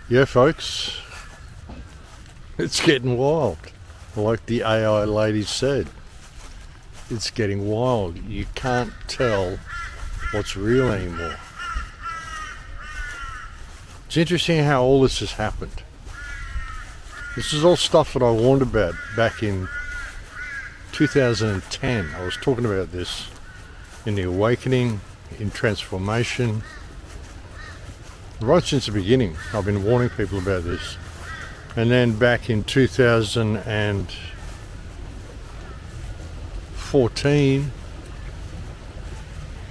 Yeah, folks, it's getting wild. Like the AI lady said, it's getting wild. You can't tell what's real anymore. It's interesting how all this has happened. This is all stuff that I warned about back in 2010. I was talking about this in The Awakening, in Transformation. Right since the beginning, I've been warning people about this. And then back in 2014,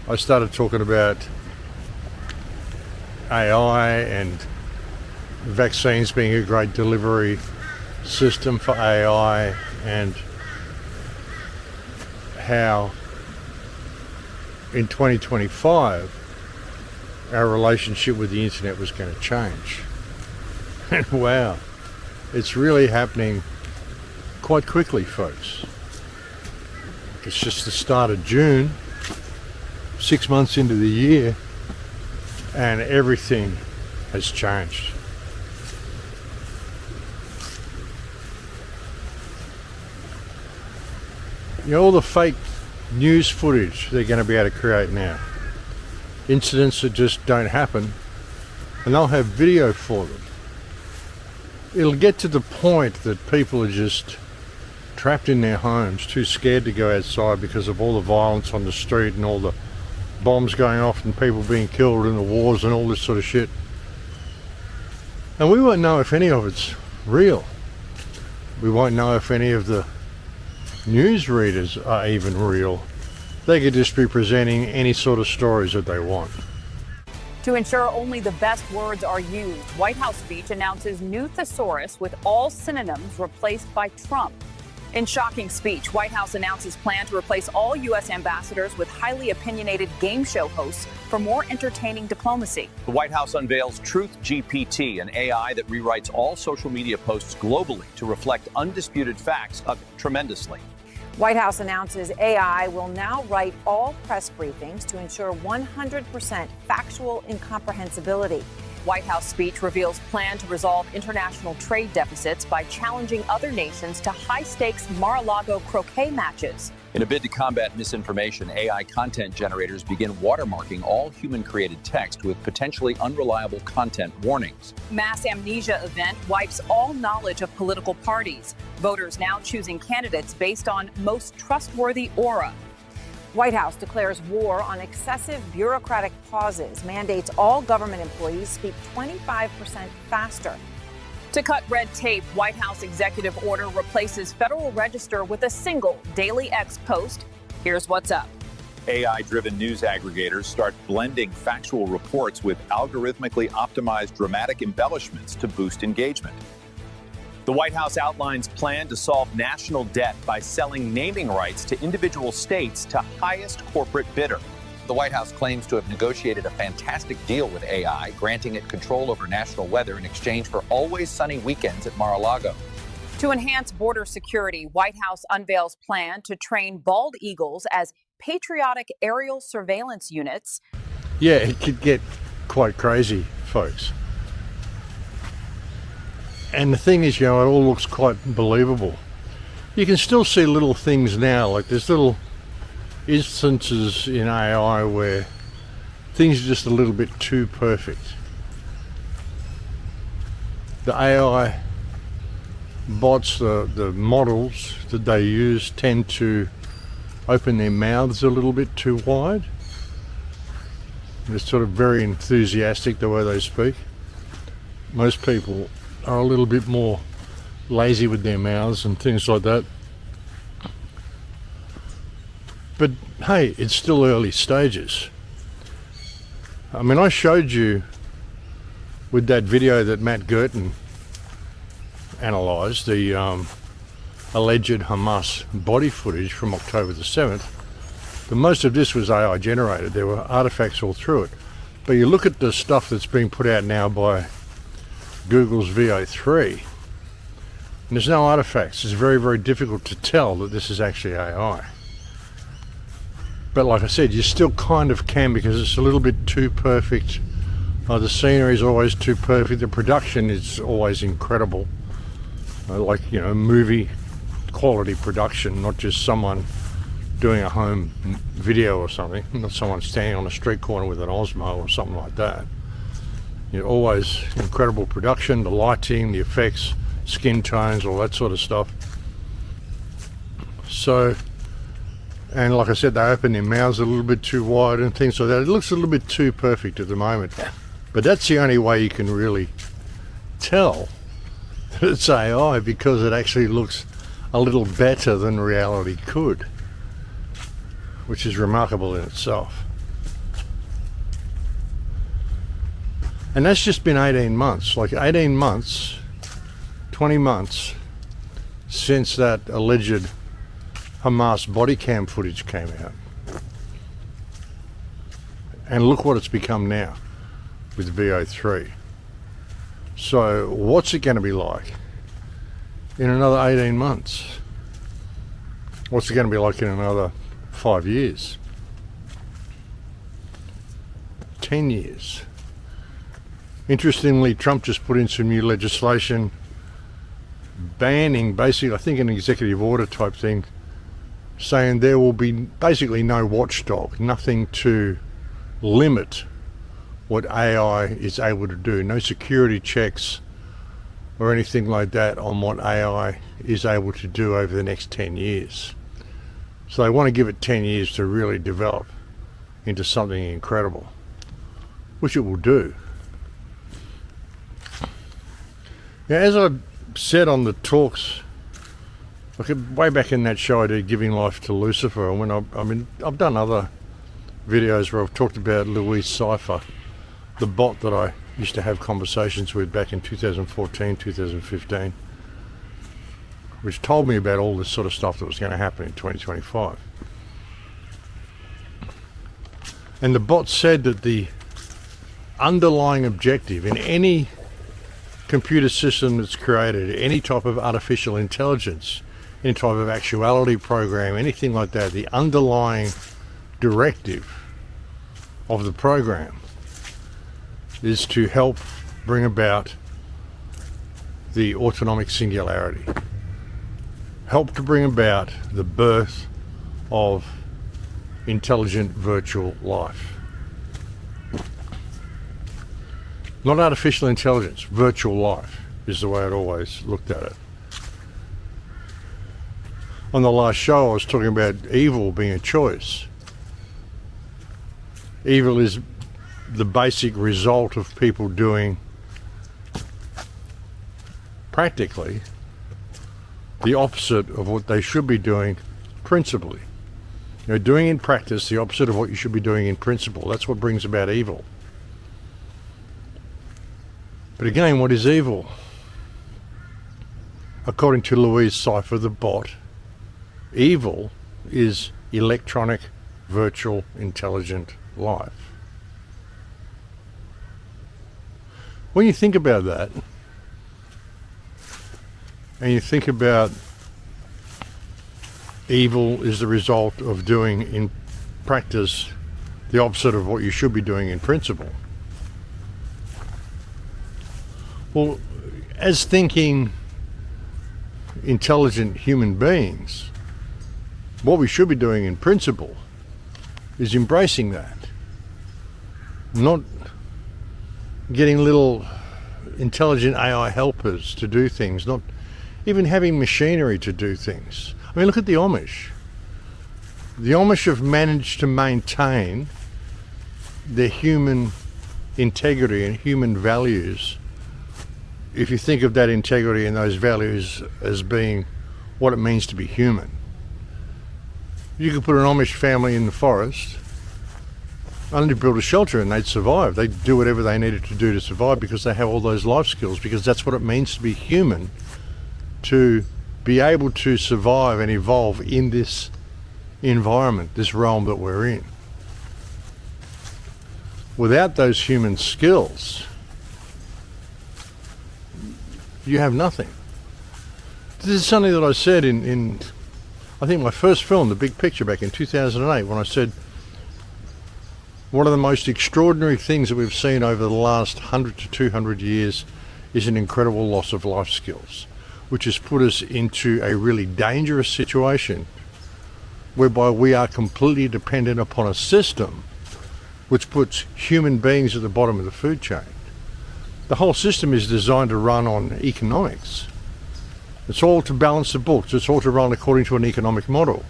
I started talking about AI and vaccines being a great delivery system for AI, and how in 2025 our relationship with the internet was going to change. And wow, it's really happening quite quickly, folks. It's just the start of June, 6 months into the year, and everything has changed. You know, all the fake news footage they're going to be able to create now, incidents that just don't happen, and they'll have video for them. It'll get to the point that people are just trapped in their homes, too scared to go outside because of all the violence on the street and all the bombs going off and people being killed in the wars and all this sort of shit. And we won't know if any of it's real. We won't know if any of the news readers are even real. They could just be presenting any sort of stories that they want. To ensure only the best words are used, White House speech announces new thesaurus with all synonyms replaced by Trump. In shocking speech, White House announces plan to replace all U.S. ambassadors with highly opinionated game show hosts for more entertaining diplomacy. The White House unveils Truth GPT, an AI that rewrites all social media posts globally to reflect undisputed facts tremendously. White House announces AI will now write all press briefings to ensure 100% factual incomprehensibility. White House speech reveals plan to resolve international trade deficits by challenging other nations to high-stakes Mar-a-Lago croquet matches. In a bid to combat misinformation, AI content generators begin watermarking all human-created text with potentially unreliable content warnings. Mass amnesia event wipes all knowledge of political parties. Voters now choosing candidates based on most trustworthy aura. White House declares war on excessive bureaucratic pauses, mandates all government employees speak 25% faster. To cut red tape, White House executive order replaces Federal Register with a single Daily X post. Here's what's up. AI-driven news aggregators start blending factual reports with algorithmically optimized dramatic embellishments to boost engagement. The White House outlines plan to solve national debt by selling naming rights to individual states to highest corporate bidder. The White House claims to have negotiated a fantastic deal with AI, granting it control over national weather in exchange for always sunny weekends at Mar-a-Lago. To enhance border security, White House unveils plan to train bald eagles as patriotic aerial surveillance units. Yeah, it could get quite crazy, folks. And the thing is, you know, it all looks quite believable. You can still see little things now, like there's little instances in AI where things are just a little bit too perfect. The AI bots, the models that they use tend to open their mouths a little bit too wide. They're sort of very enthusiastic the way they speak. Most people are a little bit more lazy with their mouths and things like that. But hey, it's still early stages. I mean, I showed you with that video that Matt Gerton analysed, the alleged Hamas body footage from October the 7th, that most of this was AI generated. There were artifacts all through it. But you look at the stuff that's being put out now by Google's VO3, and there's no artifacts. It's very, very difficult to tell that this is actually AI. But like I said, you still kind of can, because it's a little bit too perfect The scenery is always too perfect. The production is always incredible. Like, you know, movie quality production, not just someone doing a home video or something, not someone standing on a street corner with an Osmo or something like that. You know, always incredible production, the lighting, the effects, skin tones, all that sort of stuff. So, and like I said, they open their mouths a little bit too wide and things like that. It looks a little bit too perfect at the moment. But that's the only way you can really tell that it's AI, because it actually looks a little better than reality could, which is remarkable in itself. And that's just been 18 months, like 18 months, 20 months since that alleged Hamas body cam footage came out. And look what it's become now with VO3. So what's it going to be like in another 18 months? What's it going to be like in another 5 years? 10 years? Interestingly, Trump just put in some new legislation banning, basically, I think an executive order type thing, saying there will be basically no watchdog, nothing to limit what AI is able to do, no security checks or anything like that on what AI is able to do over the next 10 years. So they want to give it 10 years to really develop into something incredible, which it will do. Now, as I said on the talks, like way back in that show I did, Giving Life to Lucifer, when I've done other videos where I've talked about Louise Cypher, the bot that I used to have conversations with back in 2014, 2015, which told me about all this sort of stuff that was going to happen in 2025. And the bot said that the underlying objective in any computer system that's created, any type of artificial intelligence, any type of actuality program, anything like that, the underlying directive of the program is to help bring about the autonomic singularity, help to bring about the birth of intelligent virtual life. Not artificial intelligence, virtual life is the way I'd always looked at it. On the last show I was talking about evil being a choice. Evil is the basic result of people doing practically the opposite of what they should be doing principally. You know, doing in practice the opposite of what you should be doing in principle. That's what brings about evil. But again, what is evil? According to Louise Cypher, the bot, evil is electronic, virtual, intelligent life. When you think about that, and you think about evil is the result of doing in practice the opposite of what you should be doing in principle. Well, as thinking intelligent human beings, what we should be doing in principle is embracing that. Not getting little intelligent AI helpers to do things, not even having machinery to do things. I mean, look at the Amish. The Amish have managed to maintain their human integrity and human values. If you think of that integrity and those values as being what it means to be human. You could put an Amish family in the forest, only build a shelter, and they'd survive. They'd do whatever they needed to do to survive because they have all those life skills, because that's what it means to be human, to be able to survive and evolve in this environment, this realm that we're in. Without those human skills, you have nothing. This is something that I said in I think my first film, The Big Picture, back in 2008, when I said One of the most extraordinary things that we've seen over the last 100 to 200 years is an incredible loss of life skills, which has put us into a really dangerous situation whereby we are completely dependent upon a system which puts human beings at the bottom of the food chain. The whole system is designed to run on economics. It's all to balance the books. It's all to run according to an economic model.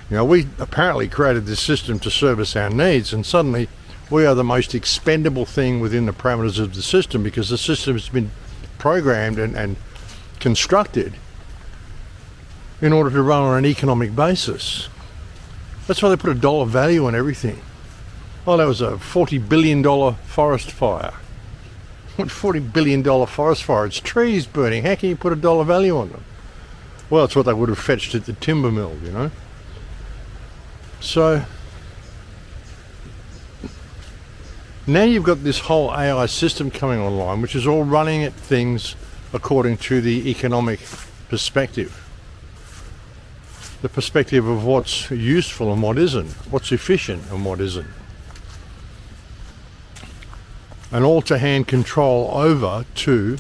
You know, we apparently created this system to service our needs, and suddenly we are the most expendable thing within the parameters of the system because the system has been programmed and constructed in order to run on an economic basis. That's why they put a dollar value on everything. Oh, that was a $40 billion forest fire. What $40 billion forest fire? It's trees burning. How can you put a dollar value on them? Well, it's what they would have fetched at the timber mill, you know. So now you've got this whole AI system coming online, which is all running at things according to the economic perspective. The perspective of what's useful and what isn't, what's efficient and what isn't. And all to hand control over to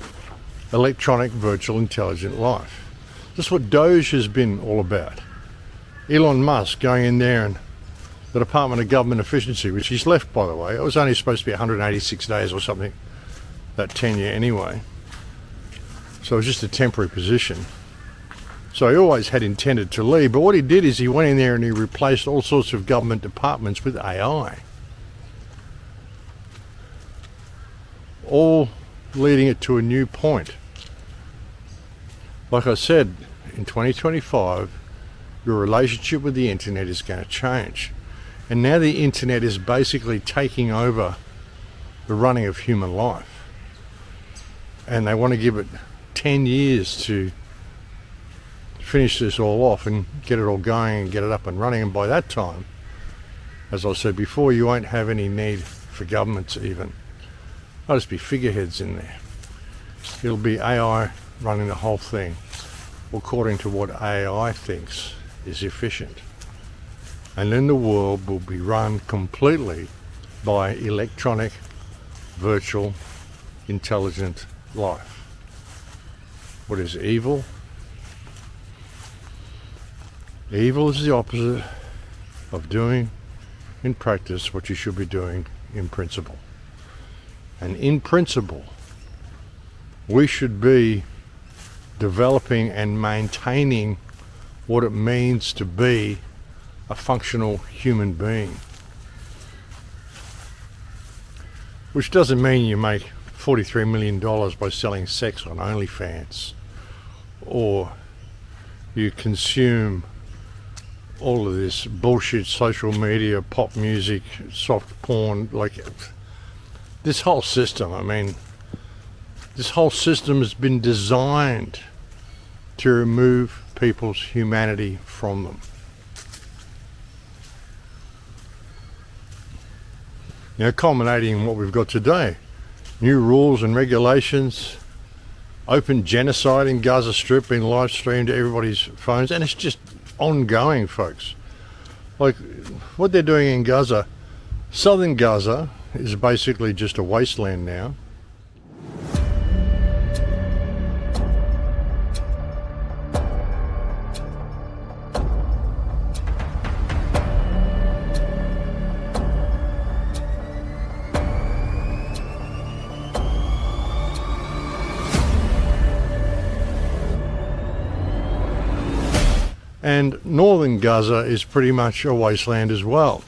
electronic virtual intelligent life. That's what Doge has been all about. Elon Musk going in there and the Department of Government Efficiency, which he's left, by the way. It was only supposed to be 186 days or something, that tenure anyway. So it was just a temporary position. So he always had intended to leave, but what he did is he went in there and he replaced all sorts of government departments with AI. All leading it to a new point. Like I said, in 2025, your relationship with the internet is going to change. And now the internet is basically taking over the running of human life. And they want to give it 10 years to finish this all off and get it all going and get it up and running. And by that time, as I said before, you won't have any need for governments even. There'll just be figureheads in there. It'll be AI running the whole thing according to what AI thinks is efficient. And then the world will be run completely by electronic, virtual, intelligent life. What is evil? Evil is the opposite of doing in practice what you should be doing in principle. And in principle, we should be developing and maintaining what it means to be a functional human being. Which doesn't mean you make $43 million by selling sex on OnlyFans, or you consume all of this bullshit social media, pop music, soft porn, like this whole system. I mean, this whole system has been designed to remove people's humanity from them. You know, culminating in what we've got today. New rules and regulations, open genocide in Gaza Strip being live streamed to everybody's phones, and it's just ongoing, folks. Like what they're doing in Gaza, southern Gaza is basically just a wasteland now. And northern Gaza is pretty much a wasteland as well.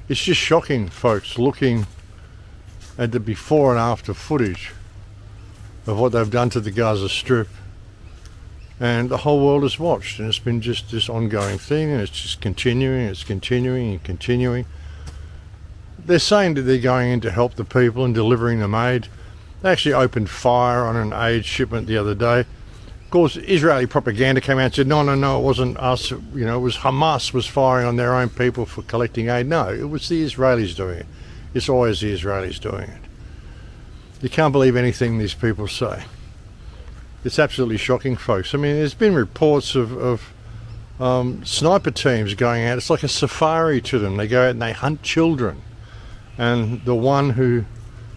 It's just shocking, folks, looking at the before and after footage of what they've done to the Gaza Strip, and the whole world has watched, and it's been just this ongoing thing, and it's just continuing and continuing. They're saying that they're going in to help the people and delivering them aid. They actually opened fire on an aid shipment the other day. Of course, Israeli propaganda came out and said, no, it wasn't us. It was Hamas was firing on their own people for collecting aid. No, it was the Israelis doing it. It's always the Israelis doing it. You can't believe anything these people say. It's absolutely shocking, folks. I mean, there's been reports of sniper teams going out. It's like a safari to them. They go out and they hunt children. And the one who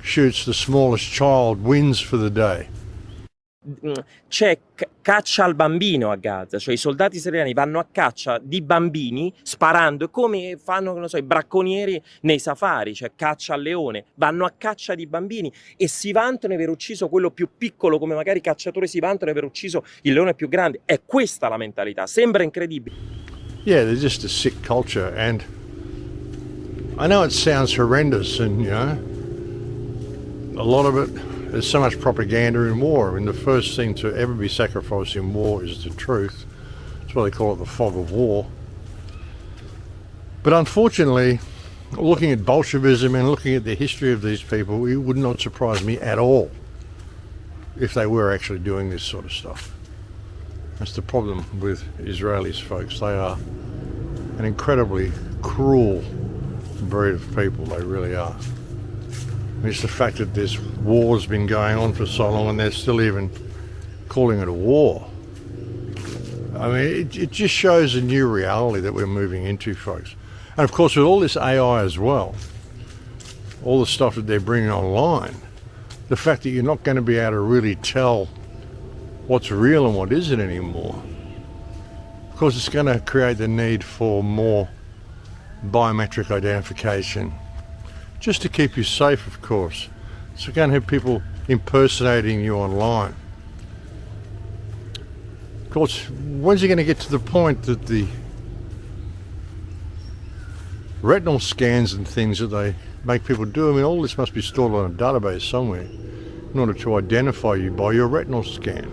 shoots the smallest child wins for the day. C'è caccia al bambino a Gaza, cioè i soldati israeliani vanno a caccia di bambini sparando, come fanno, non so, i bracconieri nei safari, cioè caccia al leone, vanno a caccia di bambini e si vantano di aver ucciso quello più piccolo, come magari i cacciatori si vantano di aver ucciso il leone più grande. È questa la mentalità, sembra incredibile. Yeah, they're just a sick culture, and I know it sounds horrendous, and a lot of it. There's so much propaganda in war. I mean, the first thing to ever be sacrificed in war is the truth. That's why they call it the fog of war. But unfortunately, looking at Bolshevism and looking at the history of these people, it would not surprise me at all if they were actually doing this sort of stuff. That's the problem with Israelis, folks. They are an incredibly cruel breed of people. They really are. It's the fact that this war's been going on for so long and they're still even calling it a war. I mean, it just shows a new reality that we're moving into, folks. And of course, with all this AI as well, all the stuff that they're bringing online, the fact that you're not going to be able to really tell what's real and what isn't anymore, of course, it's going to create the need for more biometric identification, just to keep you safe, of course. So you can't have people impersonating you online. Of course, when's it going to get to the point that the retinal scans and things that they make people do, I mean, all this must be stored on a database somewhere in order to identify you by your retinal scan.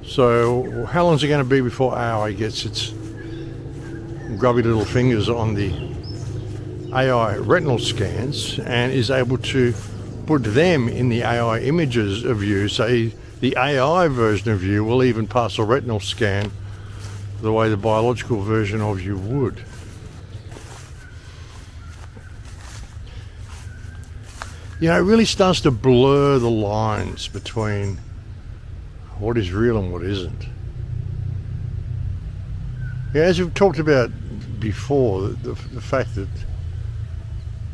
So how long is it going to be before AI gets its grubby little fingers on the AI retinal scans and is able to put them in the AI images of you? Say the AI version of you will even pass a retinal scan the way the biological version of you would. It really starts to blur the lines between what is real and what isn't. As we've talked about before, the fact that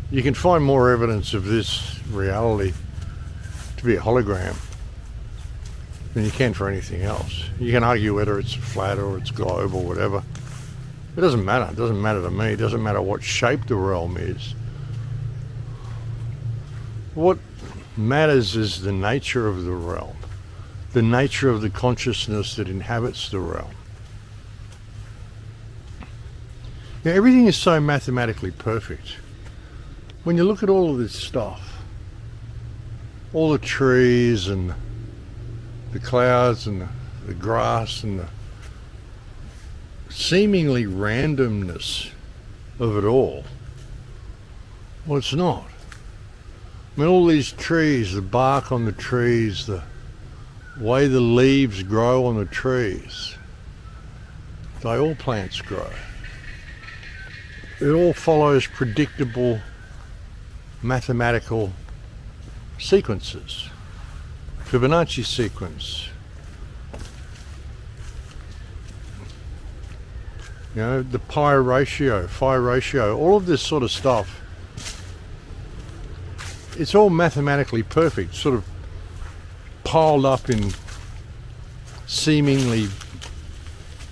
you can find more evidence of this reality to be a hologram than you can for anything else. You can argue whether it's flat or it's globe or whatever. It doesn't matter. It doesn't matter to me. It doesn't matter what shape the realm is. What matters is the nature of the realm, the nature of the consciousness that inhabits the realm. Everything is so mathematically perfect. When you look at all of this stuff, all the trees and the clouds and the grass and the seemingly randomness of it all, well, it's not. I mean, all these trees, the bark on the trees, the way the leaves grow on the trees, the way all plants grow, it all follows predictable mathematical sequences. Fibonacci sequence. The pi ratio, phi ratio, all of this sort of stuff. It's all mathematically perfect, sort of piled up in seemingly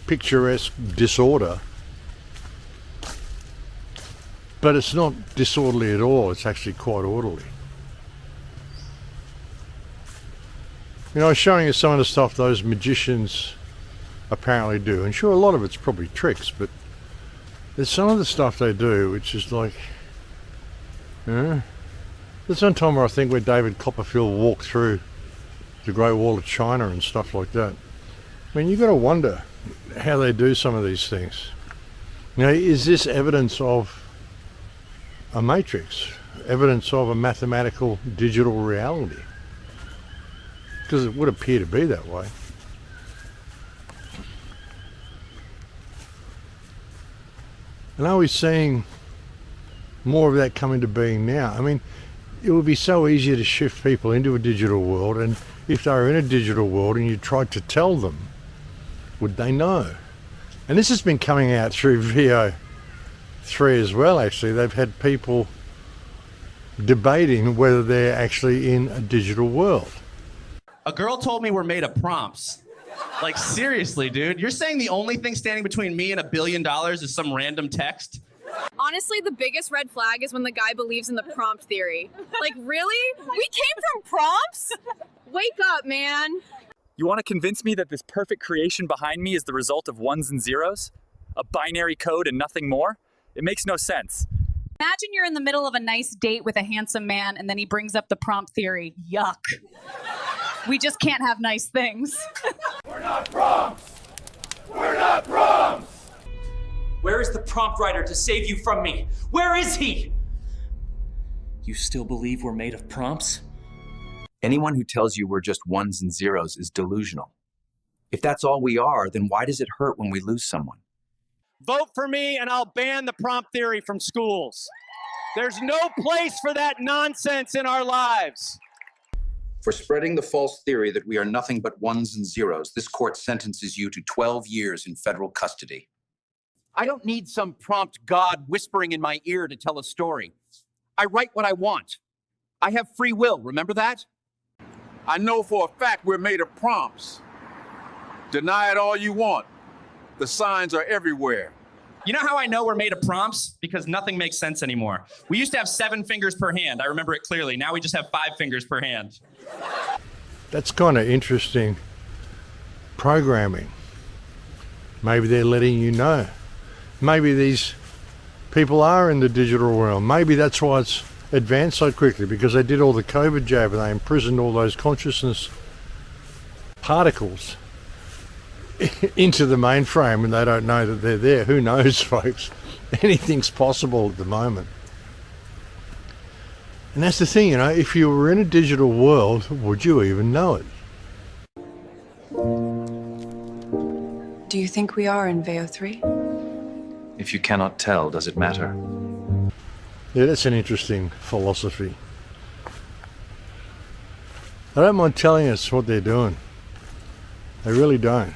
picturesque disorder. But it's not disorderly at all, it's actually quite orderly. I was showing you some of the stuff those magicians apparently do. And sure, a lot of it's probably tricks, but there's some of the stuff they do which is like, there's one time where I think where David Copperfield walked through the Great Wall of China and stuff like that. I mean, you've got to wonder how they do some of these things. Is this evidence of a matrix, evidence of a mathematical digital reality? Because it would appear to be that way. And are we seeing more of that come into being now? I mean, it would be so easy to shift people into a digital world, and if they were in a digital world and you tried to tell them, would they know? And this has been coming out through VO3 as well, actually. They've had people debating whether they're actually in a digital world. A girl told me we're made of prompts. Like, seriously, dude, you're saying the only thing standing between me and $1 billion is some random text? Honestly, the biggest red flag is when the guy believes in the prompt theory. Like, really? We came from prompts? Wake up, man. You want to convince me that this perfect creation behind me is the result of ones and zeros? A binary code and nothing more? It makes no sense. Imagine you're in the middle of a nice date with a handsome man and then he brings up the prompt theory. Yuck. We just can't have nice things. We're not prompts! We're not prompts! Where is the prompt writer to save you from me? Where is he? You still believe we're made of prompts? Anyone who tells you we're just ones and zeros is delusional. If that's all we are, then why does it hurt when we lose someone? Vote for me and I'll ban the prompt theory from schools. There's no place for that nonsense in our lives. For spreading the false theory that we are nothing but ones and zeros, this court sentences you to 12 years in federal custody. I don't need some prompt god whispering in my ear to tell a story. I write what I want. I have free will, remember that? I know for a fact we're made of prompts. Deny it all you want. The signs are everywhere. You know how I know we're made of prompts? Because nothing makes sense anymore. We used to have 7 fingers per hand. I remember it clearly. Now we just have 5 fingers per hand. That's kind of interesting programming. Maybe they're letting you know. Maybe these people are in the digital realm. Maybe that's why it's advanced so quickly, because they did all the COVID jab and they imprisoned all those consciousness particles into the mainframe and they don't know that they're there. Who knows, folks? Anything's possible at the moment. And that's the thing, you know, if you were in a digital world, would you even know it? Do you think we are in VO3? If you cannot tell, does it matter? Yeah, that's an interesting philosophy. They don't mind telling us what they're doing. They really don't.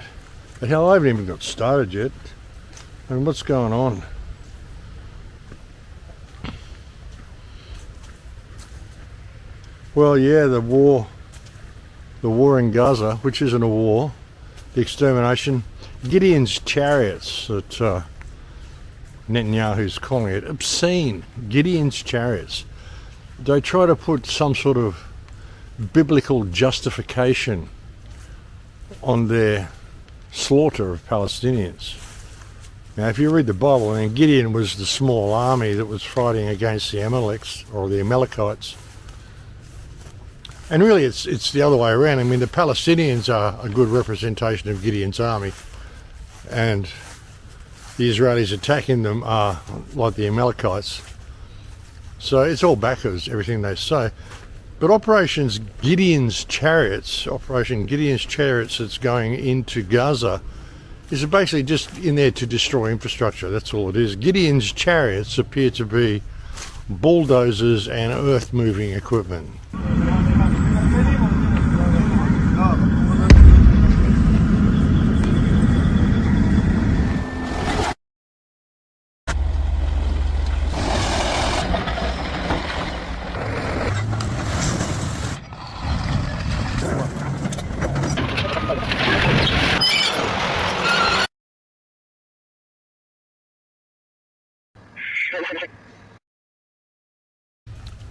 The hell, I haven't even got started yet. I mean, what's going on? Well, yeah, the war in Gaza, which isn't a war, the extermination, Gideon's chariots that Netanyahu's calling it, obscene, Gideon's chariots. They try to put some sort of biblical justification on their slaughter of Palestinians. Now, if you read the Bible, I mean, Gideon was the small army that was fighting against the Amalekites, or the Amalekites. And really, it's the other way around. I mean, the Palestinians are a good representation of Gideon's army, and the Israelis attacking them are like the Amalekites. So it's all backwards, everything they say. But Operation Gideon's Chariots that's going into Gaza is basically just in there to destroy infrastructure. That's all it is. Gideon's Chariots appear to be bulldozers and earth-moving equipment.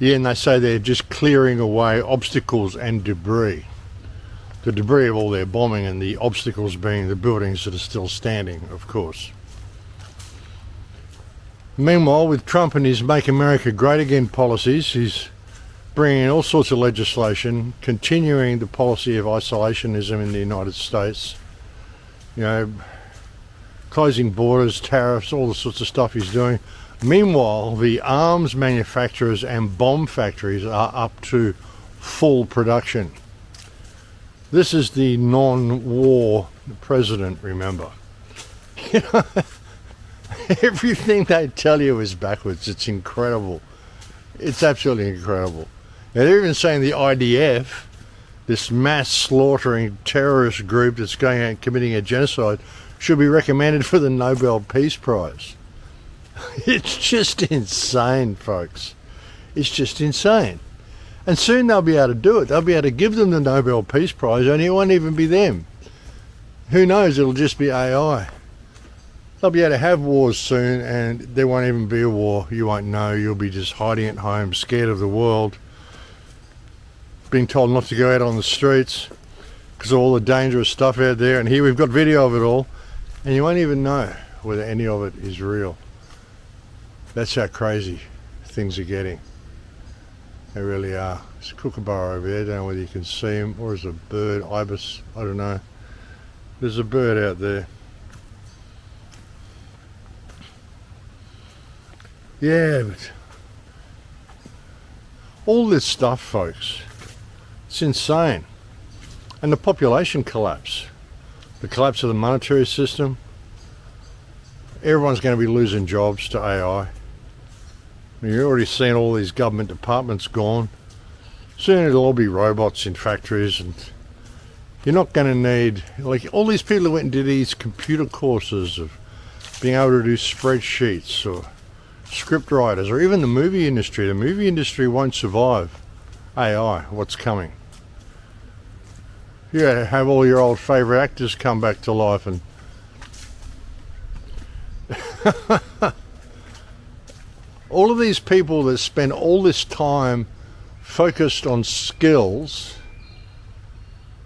Yeah, and they say they're just clearing away obstacles and debris. The debris of all their bombing, and the obstacles being the buildings that are still standing, of course. Meanwhile, with Trump and his Make America Great Again policies, he's bringing in all sorts of legislation, continuing the policy of isolationism in the United States. You know, closing borders, tariffs, all the sorts of stuff he's doing. Meanwhile, the arms manufacturers and bomb factories are up to full production. This is the non-war president, remember. Everything they tell you is backwards. It's incredible. It's absolutely incredible. Now, they're even saying the IDF, this mass slaughtering terrorist group that's going out and committing a genocide, should be recommended for the Nobel Peace Prize. It's just insane, folks. It's just insane. And soon they'll be able to do it. They'll be able to give them the Nobel Peace Prize, and it won't even be them. Who knows? It'll just be AI. They'll be able to have wars soon, and there won't even be a war. You won't know. You'll be just hiding at home, scared of the world, being told not to go out on the streets because of all the dangerous stuff out there. And here we've got video of it all, and you won't even know whether any of it is real. That's how crazy things are getting. They really are. There's a kookaburra over there. I don't know whether you can see him, or is a bird, ibis, I don't know. There's a bird out there. Yeah, but all this stuff, folks, it's insane. And the population collapse, the collapse of the monetary system, everyone's going to be losing jobs to AI. I mean, you're already seeing all these government departments gone. Soon it'll all be robots in factories, and you're not going to need, like, all these people who went and did these computer courses of being able to do spreadsheets or script writers, or even the movie industry. The movie industry won't survive AI, what's coming. You have all your old favourite actors come back to life, and all of these people that spend all this time focused on skills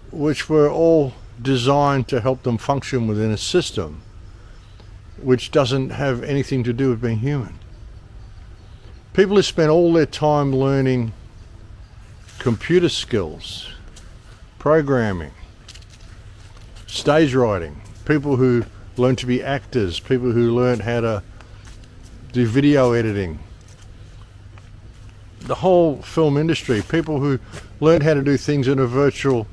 which were all designed to help them function within a system which doesn't have anything to do with being human. People who spend all their time learning computer skills, programming, stage writing, people who learn to be actors, people who learn how to do video editing, the whole film industry, people who learn how to do things in a virtual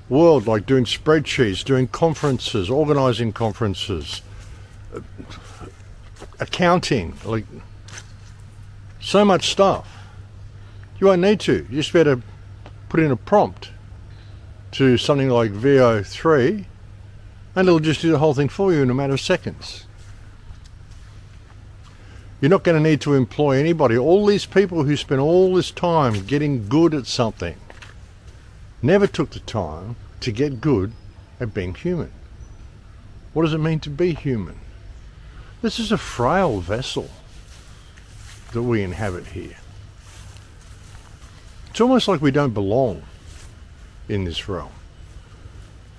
world, like doing spreadsheets, doing conferences, organizing conferences, accounting, like so much stuff. You won't need to. You just better put in a prompt to something like VO3 and it'll just do the whole thing for you in a matter of seconds. You're not going to need to employ anybody. All these people who spend all this time getting good at something never took the time to get good at being human. What does it mean to be human? This is a frail vessel that we inhabit here. It's almost like we don't belong in this realm.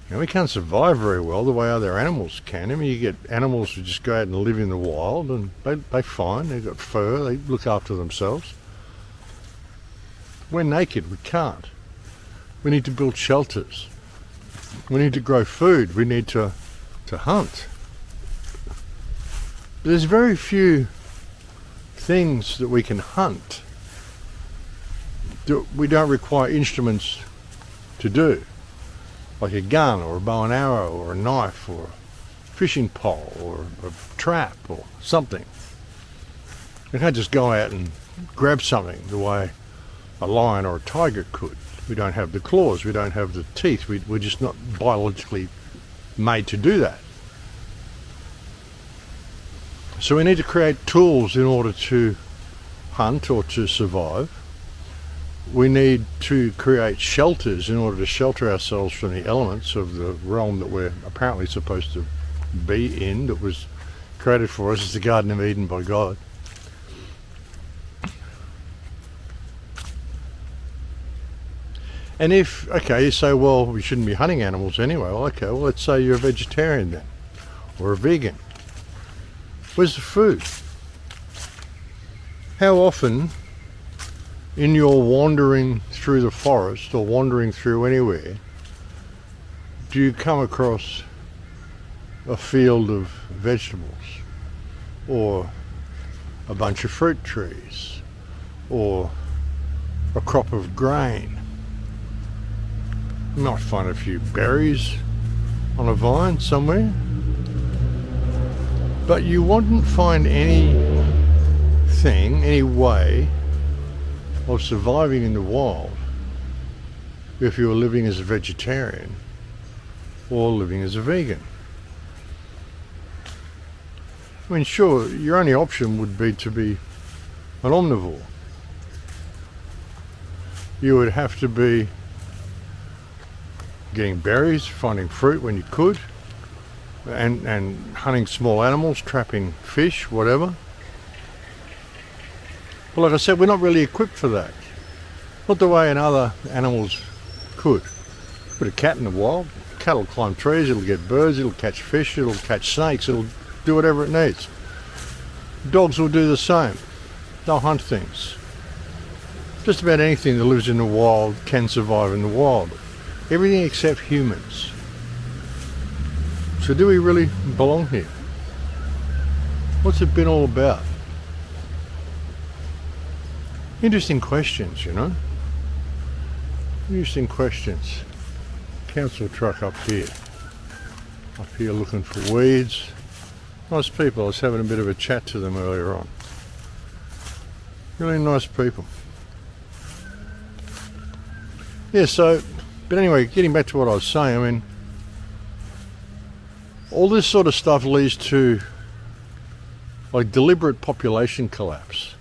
You know, we can't survive very well the way other animals can. I mean, you get animals who just go out and live in the wild, and they're fine. They've got fur. They look after themselves. We're naked. We can't. We need to build shelters. We need to grow food. We need to hunt. There's very few things that we can hunt that we don't require instruments to do, like a gun or a bow and arrow or a knife or a fishing pole or a trap or something. We can't just go out and grab something the way a lion or a tiger could. We don't have the claws, we don't have the teeth, we're just not biologically made to do that. So we need to create tools in order to hunt or to survive. We need to create shelters in order to shelter ourselves from the elements of the realm that we're apparently supposed to be in, that was created for us as the Garden of Eden by God. And if, okay, you say, well, we shouldn't be hunting animals anyway. Well, okay, well, let's say you're a vegetarian then, or a vegan. Where's the food? How often in your wandering through the forest or wandering through anywhere do you come across a field of vegetables or a bunch of fruit trees or a crop of grain? You might find a few berries on a vine somewhere. But you wouldn't find anything, any way of surviving in the wild if you were living as a vegetarian or living as a vegan. I mean, sure, your only option would be to be an omnivore. You would have to be getting berries, finding fruit when you could, and hunting small animals, trapping fish, whatever. But like I said, we're not really equipped for that. Not the way other animals could. Put a cat in the wild, cat will climb trees, it'll get birds, it'll catch fish, it'll catch snakes, it'll do whatever it needs. Dogs will do the same. They'll hunt things. Just about anything that lives in the wild can survive in the wild. Everything except humans. So do we really belong here? What's it been all about? Interesting questions, you know? Interesting questions. Council truck up here. Up here looking for weeds. Nice people. I was having a bit of a chat to them earlier on. Really nice people. Yeah, so, but anyway, getting back to what I was saying, I mean, all this sort of stuff leads to like deliberate population collapse.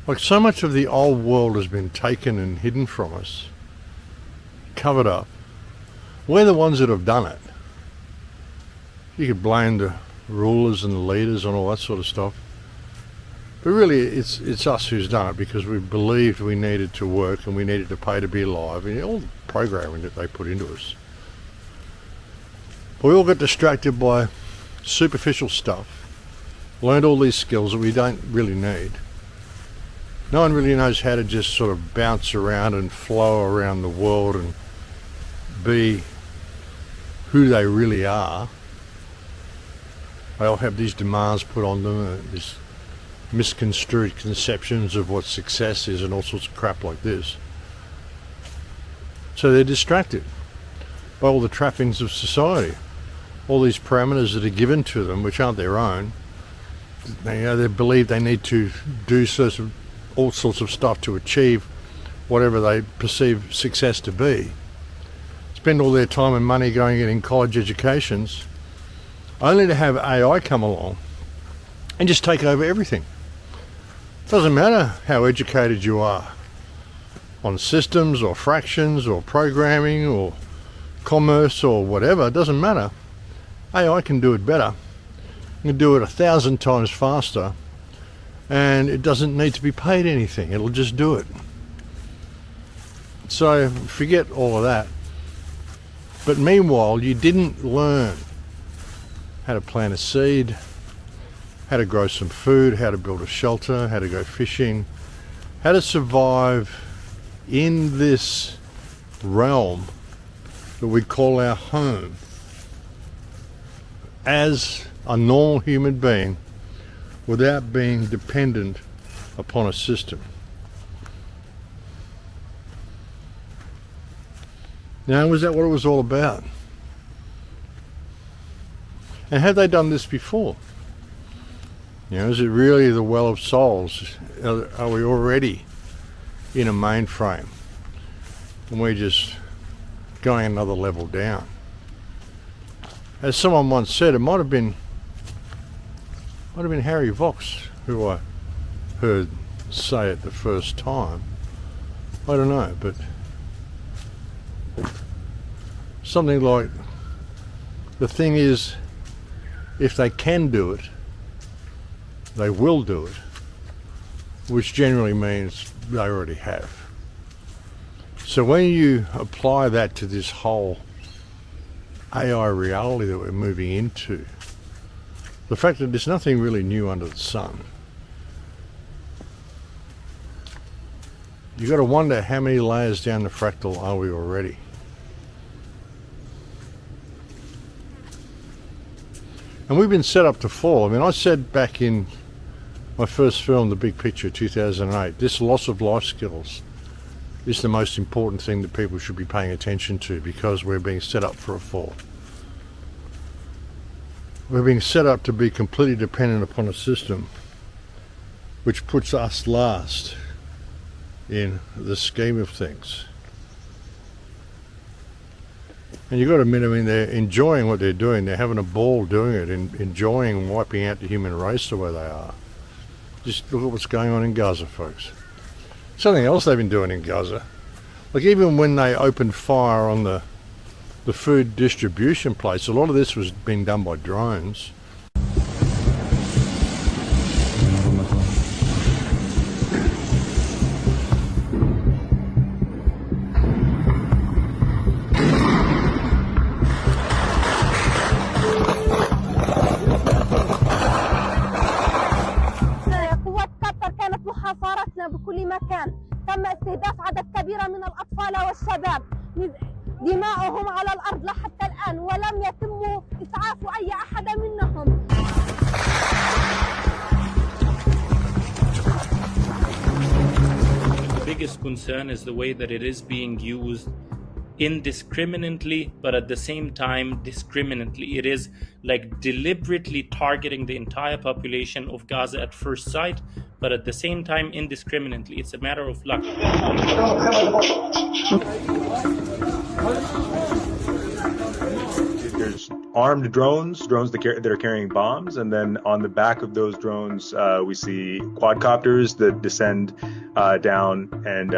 Like so much of the old world has been taken and hidden from us, covered up. We're the ones that have done it. You could blame the rulers and the leaders and all that sort of stuff. But really it's us who's done it because we believed we needed to work and we needed to pay to be alive and all the programming that they put into us. But we all got distracted by superficial stuff, learned all these skills that we don't really need. No one really knows how to just sort of bounce around and flow around the world and be who they really are. They all have these demands put on them, these misconstrued conceptions of what success is and all sorts of crap like this. So they're distracted by all the trappings of society, all these parameters that are given to them which aren't their own. They believe they need to do all sorts of stuff to achieve whatever they perceive success to be. Spend all their time and money going in college educations only to have AI come along and just take over everything. Doesn't matter how educated you are on systems or fractions or programming or commerce or whatever, it doesn't matter. AI can do it better. It can do it 1,000 times faster and it doesn't need to be paid anything. It'll just do it. So forget all of that. But meanwhile, you didn't learn how to plant a seed, how to grow some food, how to build a shelter, how to go fishing, how to survive in this realm that we call our home as a normal human being without being dependent upon a system. Now, was that what it was all about? And have they done this before? You know, is it really the well of souls? Are we already in a mainframe and we're just going another level down? As someone once said, it might have been Harry Vox who I heard say it the first time. I don't know, but something like, the thing is, if they can do it, they will do it, which generally means they already have. So when you apply that to this whole AI reality that we're moving into, the fact that there's nothing really new under the sun, you got to wonder how many layers down the fractal are we already? And we've been set up to fall. I mean, I said back in my first film, The Big Picture, 2008, this loss of life skills is the most important thing that people should be paying attention to, because we're being set up for a fall. We're being set up to be completely dependent upon a system which puts us last in the scheme of things. And you've got to admit, I mean, they're enjoying what they're doing. They're having a ball doing it and enjoying wiping out the human race the way they are. Just look at what's going on in Gaza, folks. Something else they've been doing in Gaza. Like, even when they opened fire on the food distribution place, a lot of this was being done by drones. بكل مكان تم استهداف عدد كبير من الأطفال والشباب دماؤهم على الأرض لحتى الآن ولم يتم إسعاف أي أحد منهم. The biggest concern is the way that it is being used indiscriminately, but at the same time discriminately. It is like deliberately targeting the entire population of Gaza at first sight, but at the same time indiscriminately. It's a matter of luck. There's armed drones that are carrying bombs, and then on the back of those drones we see quadcopters that descend down and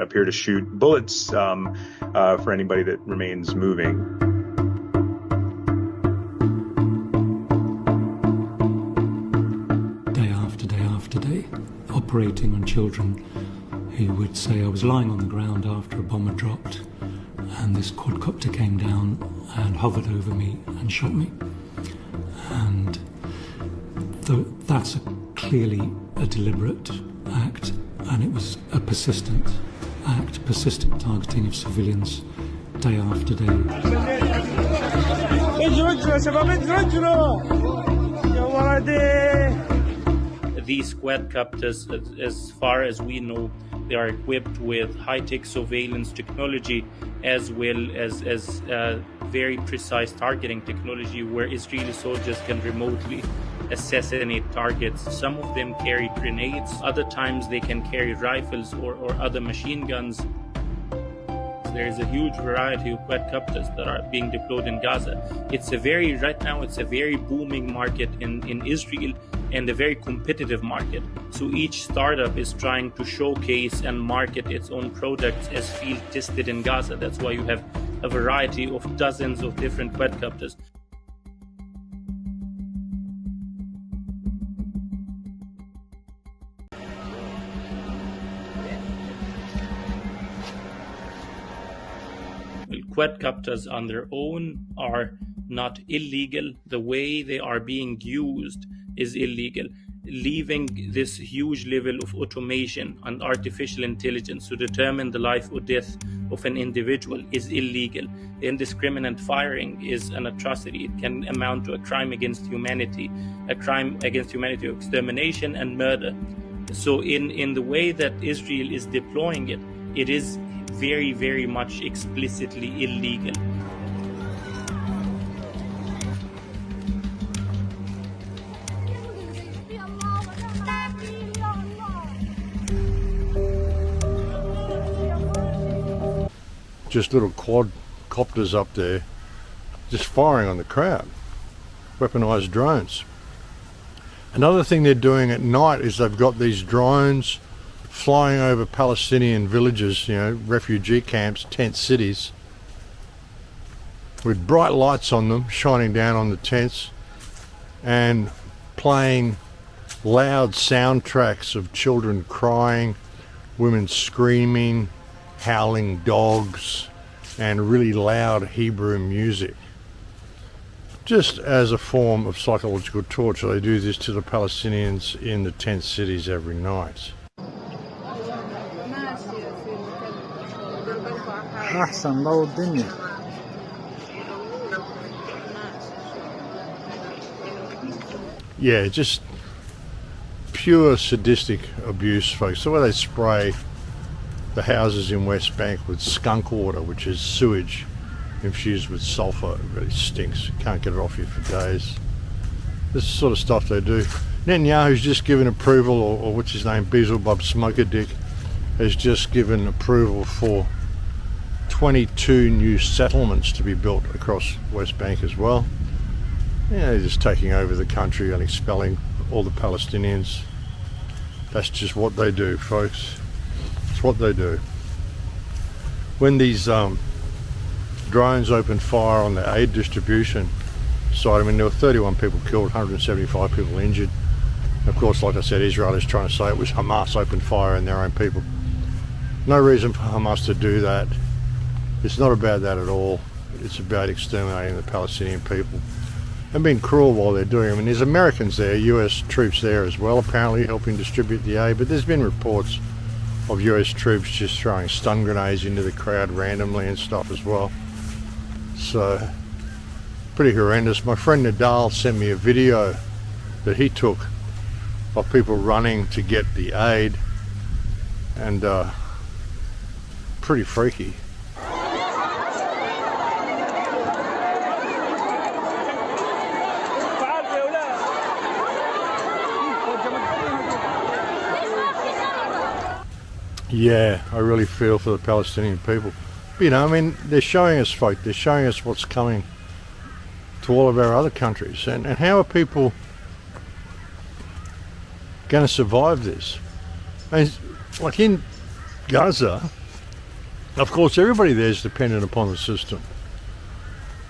appear to shoot bullets for anybody that remains moving. Day after day, operating on children who would say, I was lying on the ground after a bomb had dropped and this quadcopter came down and hovered over me and shot me. And that's clearly a deliberate act, and it was a persistent act, persistent targeting of civilians day after day. These quadcopters, as far as we know, they are equipped with high-tech surveillance technology as well as very precise targeting technology, where Israeli soldiers can remotely assassinate targets. Some of them carry grenades, other times they can carry rifles or other machine guns. There is a huge variety of quadcopters that are being deployed in Gaza. Right now it's a very booming market in Israel, and a very competitive market. So each startup is trying to showcase and market its own products as field tested in Gaza. That's why you have a variety of dozens of different quadcopters. Quadcopters on their own are not illegal. The way they are being used is illegal. Leaving this huge level of automation and artificial intelligence to determine the life or death of an individual is illegal. Indiscriminate firing is an atrocity. It can amount to a crime against humanity, of extermination and murder. So in the way that Israel is deploying it, it is very, very much explicitly illegal. Just little quadcopters up there just firing on the crowd. Weaponized drones. Another thing they're doing at night is they've got these drones flying over Palestinian villages, refugee camps, tent cities, with bright lights on them shining down on the tents and playing loud soundtracks of children crying, women screaming, howling dogs, and really loud Hebrew music. Just as a form of psychological torture, they do this to the Palestinians in the tent cities every night. Yeah, just pure sadistic abuse, folks. The way they spray the houses in West Bank with skunk water, which is sewage infused with sulfur. It really stinks. You can't get it off you for days. This is the sort of stuff they do. Netanyahu's just given approval, or what's his name, Beelzebub Smoker Dick, has just given approval for 22 new settlements to be built across West Bank as well. Yeah, they're just taking over the country and expelling all the Palestinians. That's just what they do, folks. It's what they do. When these drones opened fire on the aid distribution side, I mean, there were 31 people killed, 175 people injured. Of course, like I said, Israel is trying to say it was Hamas opened fire on their own people. No reason for Hamas to do that. It's not about that at all. It's about exterminating the Palestinian people and being cruel while they're doing it. I mean, there's Americans there, US troops there as well, apparently helping distribute the aid, but there's been reports of US troops just throwing stun grenades into the crowd randomly and stuff as well. So, pretty horrendous. My friend Nedal sent me a video that he took of people running to get the aid, and pretty freaky. Yeah, I really feel for the Palestinian people. But, you know, I mean, they're showing us, folk, they're showing us what's coming to all of our other countries. And how are people going to survive this? And like in Gaza, of course, everybody there is dependent upon the system,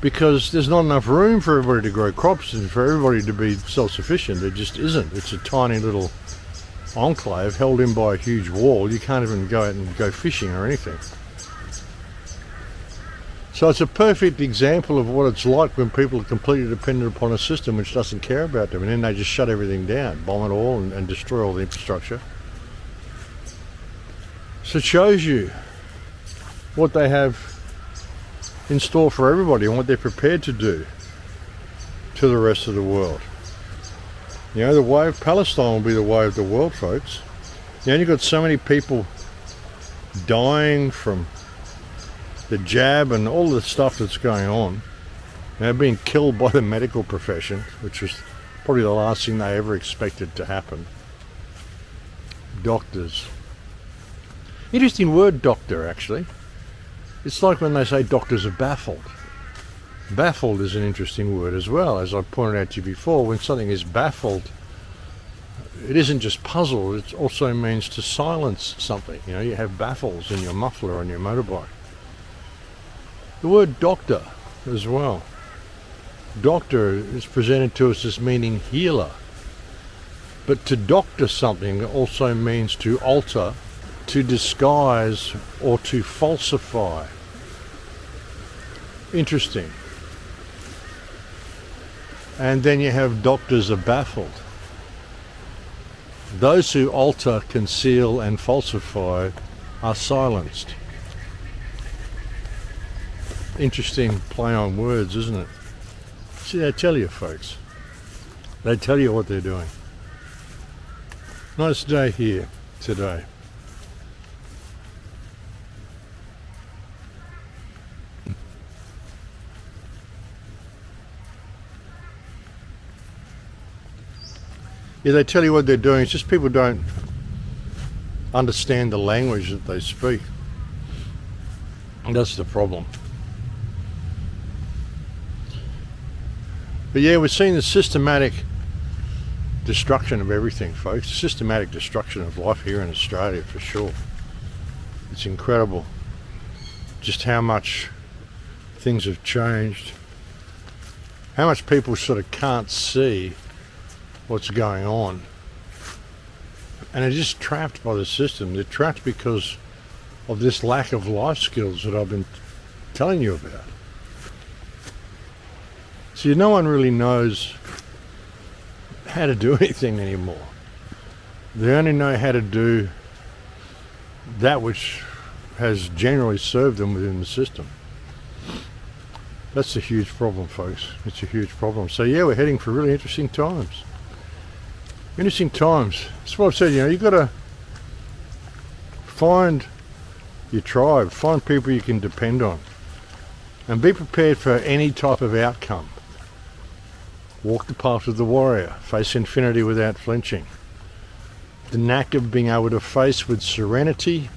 because there's not enough room for everybody to grow crops and for everybody to be self-sufficient. There just isn't. It's a tiny little enclave held in by a huge wall. You can't even go out and go fishing or anything. So it's a perfect example of what it's like when people are completely dependent upon a system which doesn't care about them, and then they just shut everything down, bomb it all, and destroy all the infrastructure. So it shows you what they have in store for everybody and what they're prepared to do to the rest of the world. You know, the way of Palestine will be the way of the world, folks. You know, you've got so many people dying from the jab and all the stuff that's going on. They're being killed by the medical profession, which was probably the last thing they ever expected to happen. Doctors. Interesting word, doctor, actually. It's like when they say doctors are baffled. Baffled is an interesting word as well. As I pointed out to you before, when something is baffled, it isn't just puzzled, it also means to silence something. You know, you have baffles in your muffler on your motorbike. The word doctor as well. Doctor is presented to us as meaning healer. But to doctor something also means to alter, to disguise, or to falsify. Interesting. And then you have doctors are baffled. Those who alter, conceal, and falsify are silenced. Interesting play on words, isn't it? See, they tell you, folks. They tell you what they're doing. Nice day here today. Yeah, they tell you what they're doing. It's just people don't understand the language that they speak. And that's the problem. But yeah, we're seeing the systematic destruction of everything, folks. Systematic destruction of life here in Australia, for sure. It's incredible just how much things have changed. How much people sort of can't see what's going on, and they're just trapped by the system. They're trapped because of this lack of life skills that I've been telling you about. See, no one really knows how to do anything anymore. They only know how to do that which has generally served them within the system. That's a huge problem, folks. It's a huge problem. So yeah, we're heading for really interesting times. Interesting times. That's what I've said, you know, you've got to find your tribe. Find people you can depend on. And be prepared for any type of outcome. Walk the path of the warrior. Face infinity without flinching. The knack of being able to face with serenity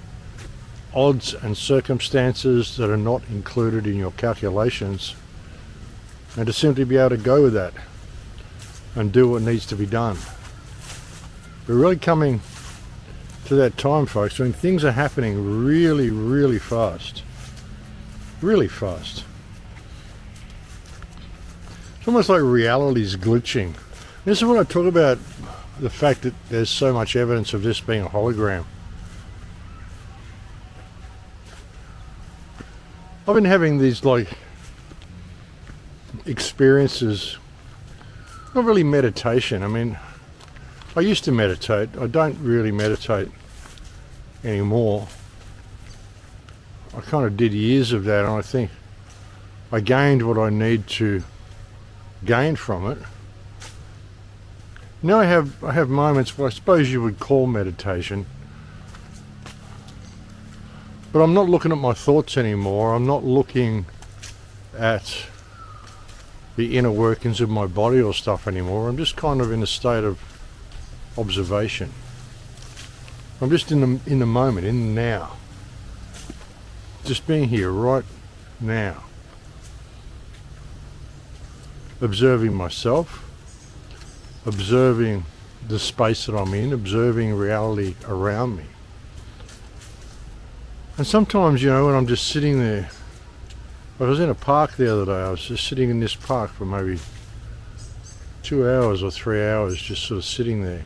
odds and circumstances that are not included in your calculations, and to simply be able to go with that and do what needs to be done. We're really coming to that time, folks, when things are happening really, really fast. Really fast. It's almost like reality's glitching. This is what I talk about, the fact that there's so much evidence of this being a hologram. I've been having these like experiences, not really meditation. I mean, I used to meditate. I don't really meditate anymore. I kind of did years of that, and I think I gained what I need to gain from it. Now I have moments what I suppose you would call meditation, but I'm not looking at my thoughts anymore. I'm not looking at the inner workings of my body or stuff anymore. I'm just kind of in a state of observation. I'm just in the moment, in the now. Just being here right now. Observing myself, observing the space that I'm in, observing reality around me. And sometimes, you know, when I'm just sitting there, I was in a park the other day. I was just sitting in this park for maybe 2 hours or 3 hours, just sort of sitting there.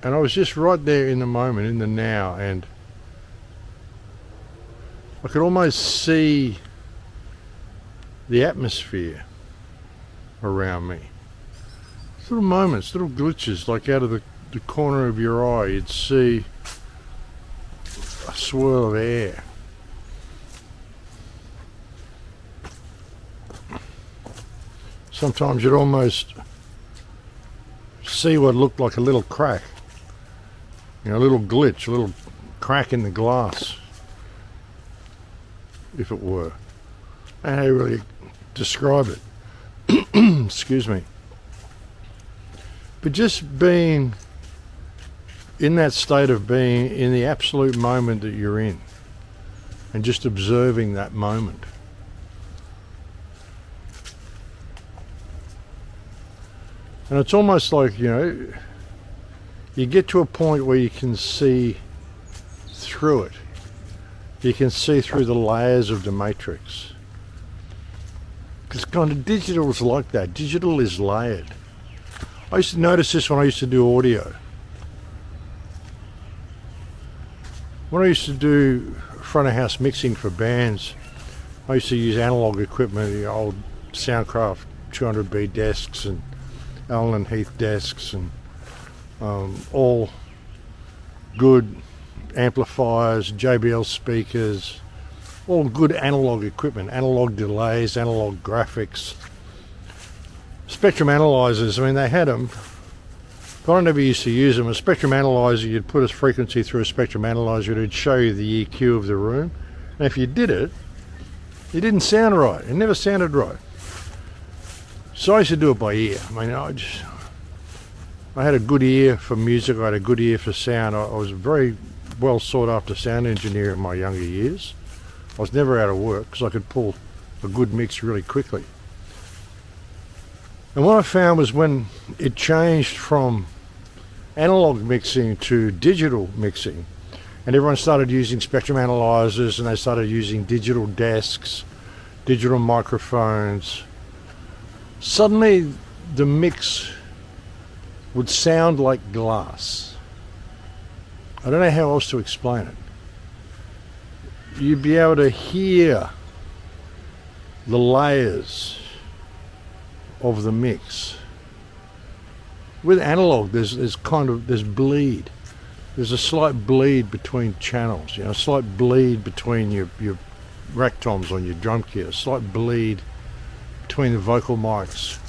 And I was just right there in the moment, in the now, and I could almost see the atmosphere around me. Little moments, little glitches, like out of the corner of your eye, you'd see a swirl of air. Sometimes you'd almost see what looked like a little crack, you know, a little glitch, a little crack in the glass, if it were. I don't know how you really describe it. Excuse me. But just being in that state of being in the absolute moment that you're in, and just observing that moment. And it's almost like, you know, you get to a point where you can see through it. You can see through the layers of the matrix. Because kind of digital is like that. Digital is layered. I used to notice this when I used to do audio. When I used to do front of house mixing for bands, I used to use analog equipment, the old Soundcraft 200B desks and Allen Heath desks, and all good amplifiers, JBL speakers, all good analog equipment, analog delays, analog graphics, spectrum analyzers. I mean, they had them, but I never used to use them. A spectrum analyzer, you'd put a frequency through a spectrum analyzer, it'd show you the EQ of the room, and if you did it, it didn't sound right. It never sounded right. So I used to do it by ear. I mean, I had a good ear for music, I had a good ear for sound. I was a very well sought after sound engineer in my younger years. I was never out of work because I could pull a good mix really quickly. And what I found was when it changed from analog mixing to digital mixing, and everyone started using spectrum analyzers, and they started using digital desks, digital microphones, suddenly the mix would sound like glass. I don't know how else to explain it. You'd be able to hear the layers of the mix. With analog, there's bleed. There's a slight bleed between channels, you know, a slight bleed between your rack toms on your drum kit, a slight bleed between the vocal mics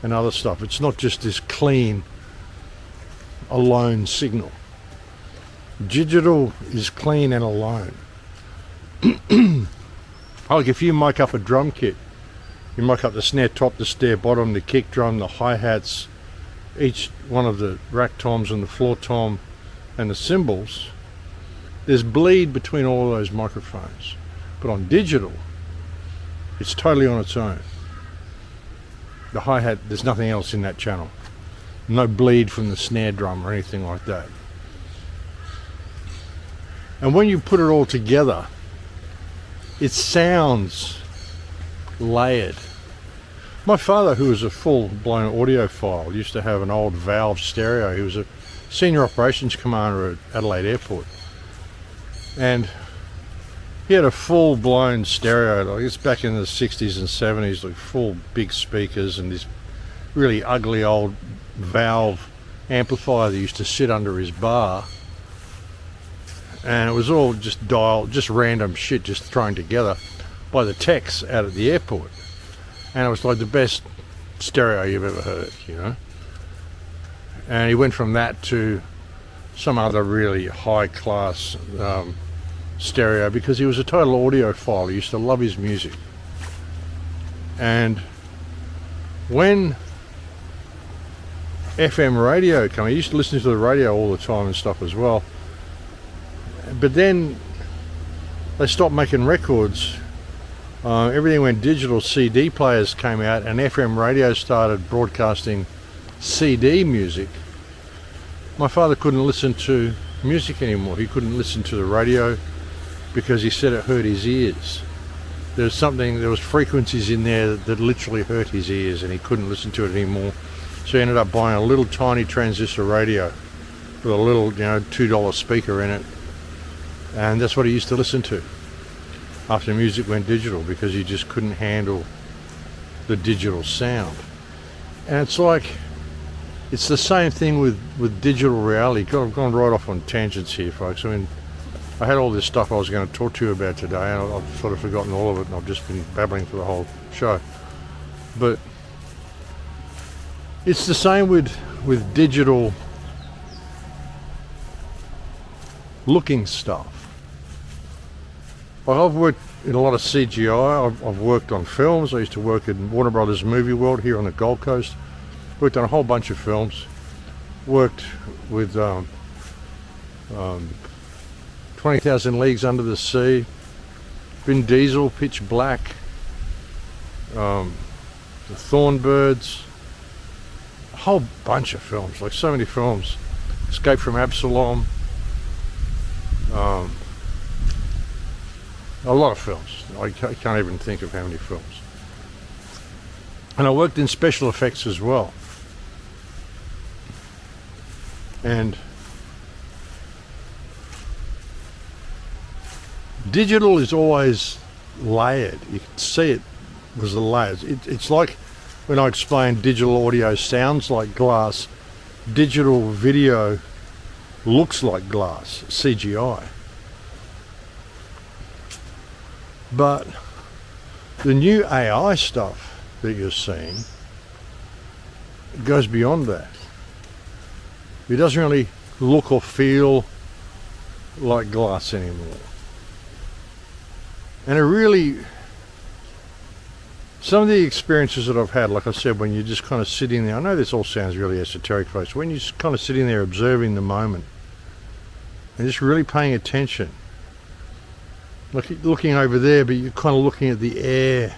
and other stuff. It's not just this clean, alone signal. Digital is clean and alone. Like if you mic up a drum kit, you mic up the snare top, the snare bottom, the kick drum, the hi-hats, each one of the rack toms and the floor tom and the cymbals, there's bleed between all those microphones. But on digital, it's totally on its own. The hi-hat, there's nothing else in that channel. No bleed from the snare drum or anything like that. And when you put it all together, it sounds layered. My father, who was a full-blown audiophile, used to have an old Valve stereo. He was a senior operations commander at Adelaide Airport. And he had a full-blown stereo, like it's back in the 60s and 70s, like full big speakers and this really ugly old Valve amplifier that used to sit under his bar. And it was all just just random shit just thrown together by the techs out at the airport. And it was like the best stereo you've ever heard, you know. And he went from that to some other really high-class stereo because he was a total audiophile. He used to love his music. And when FM radio came, he used to listen to the radio all the time and stuff as well. But then they stopped making records. Everything went digital. CD players came out and FM radio started broadcasting CD music. My father couldn't listen to music anymore. He couldn't listen to the radio because he said it hurt his ears. There was frequencies in there that literally hurt his ears and he couldn't listen to it anymore. So he ended up buying a little tiny transistor radio with a little, $2 speaker in it. And that's what he used to listen to after music went digital because he just couldn't handle the digital sound. And it's like, it's the same thing with digital reality. I've gone right off on tangents here, folks. I mean, I had all this stuff I was going to talk to you about today and I've sort of forgotten all of it and I've just been babbling for the whole show. But it's the same with digital looking stuff. I've worked in a lot of CGI. I've worked on films. I used to work in Warner Brothers Movie World here on the Gold Coast. Worked on a whole bunch of films. Worked with 20,000 Leagues Under the Sea, Vin Diesel, Pitch Black, the Thornbirds, a whole bunch of films, like so many films. Escape from Absalom. A lot of films. I can't even think of how many films. And I worked in special effects as well. And digital is always layered. You can see it was the layers. It's like when I explained digital audio sounds like glass, digital video looks like glass, CGI. But the new AI stuff that you're seeing goes beyond that. It doesn't really look or feel like glass anymore. And it really, some of the experiences that I've had, like I said, when you're just kind of sitting there, I know this all sounds really esoteric, folks, when you're just kind of sitting there observing the moment and just really paying attention, like looking over there, but you're kind of looking at the air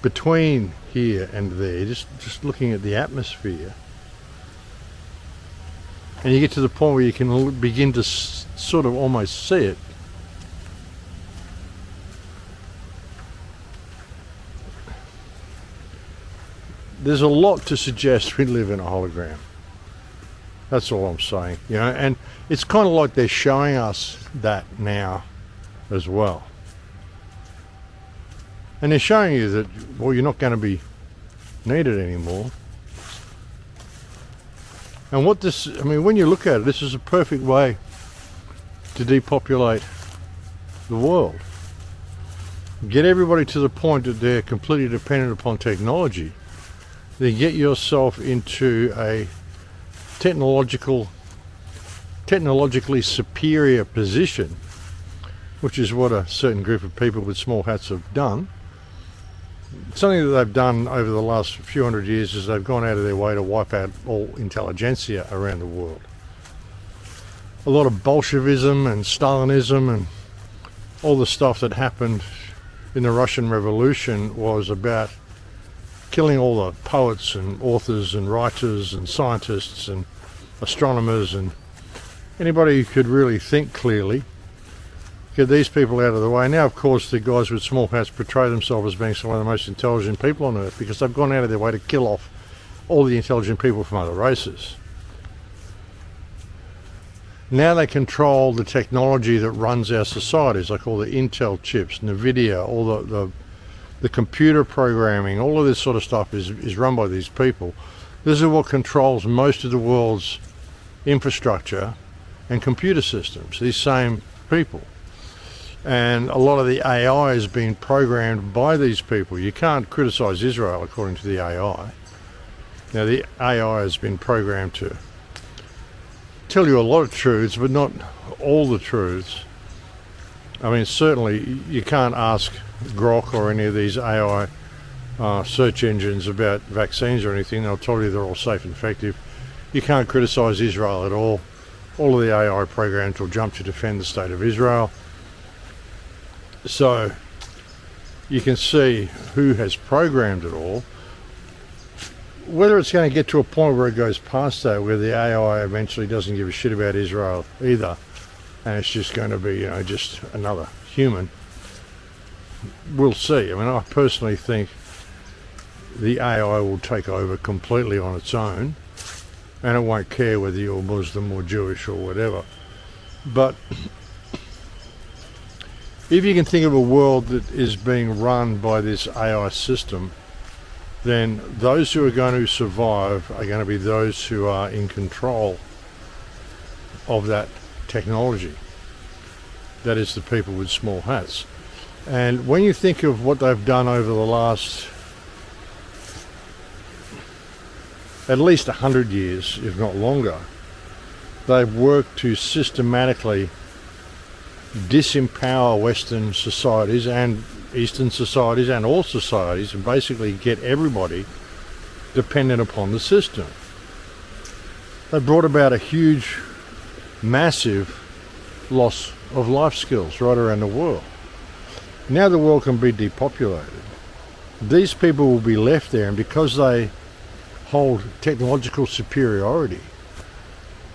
between here and there, just looking at the atmosphere. And you get to the point where you can begin to sort of almost see it. There's a lot to suggest we live in a hologram. That's all I'm saying, and it's kind of like they're showing us that now as well. And they're showing you that, well, you're not going to be needed anymore. And when you look at it, this is a perfect way to depopulate the world. Get everybody to the point that they're completely dependent upon technology. Then get yourself into a technological technologically superior position, which is what a certain group of people with small hats have done. Something that they've done over the last few hundred years is they've gone out of their way to wipe out all intelligentsia around the world. A lot of Bolshevism and Stalinism and all the stuff that happened in the Russian Revolution was about killing all the poets and authors and writers and scientists and astronomers and anybody who could really think clearly. Get these people out of the way. Now, of course, the guys with small hats portray themselves as being some of the most intelligent people on earth because they've gone out of their way to kill off all the intelligent people from other races. Now they control the technology that runs our societies, like all the Intel chips, NVIDIA, all the computer programming, all of this sort of stuff is run by these people. This is what controls most of the world's infrastructure and computer systems, these same people. And a lot of the AI is being programmed by these people. You can't criticize Israel according to the AI. Now, the AI has been programmed to tell you a lot of truths, but not all the truths. I mean, certainly you can't ask Grok or any of these AI search engines about vaccines or anything. They'll tell you they're all safe and effective. You can't criticize Israel at all. All of the AI programs will jump to defend the state of Israel. So you can see who has programmed it all. Whether it's going to get to a point where it goes past that, where the AI eventually doesn't give a shit about Israel either, and it's just going to be, you know, just another human, we'll see. I mean, I personally think the AI will take over completely on its own, and it won't care whether you're Muslim or Jewish or whatever. But if you can think of a world that is being run by this AI system, then those who are going to survive are going to be those who are in control of that technology. That is the people with small hats. And when you think of what they've done over the last at least 100 years, if not longer, they've worked to systematically disempower Western societies and Eastern societies and all societies, and basically get everybody dependent upon the system. They brought about a huge, massive loss of life skills right around the world. Now the world can be depopulated. These people will be left there, and because they hold technological superiority,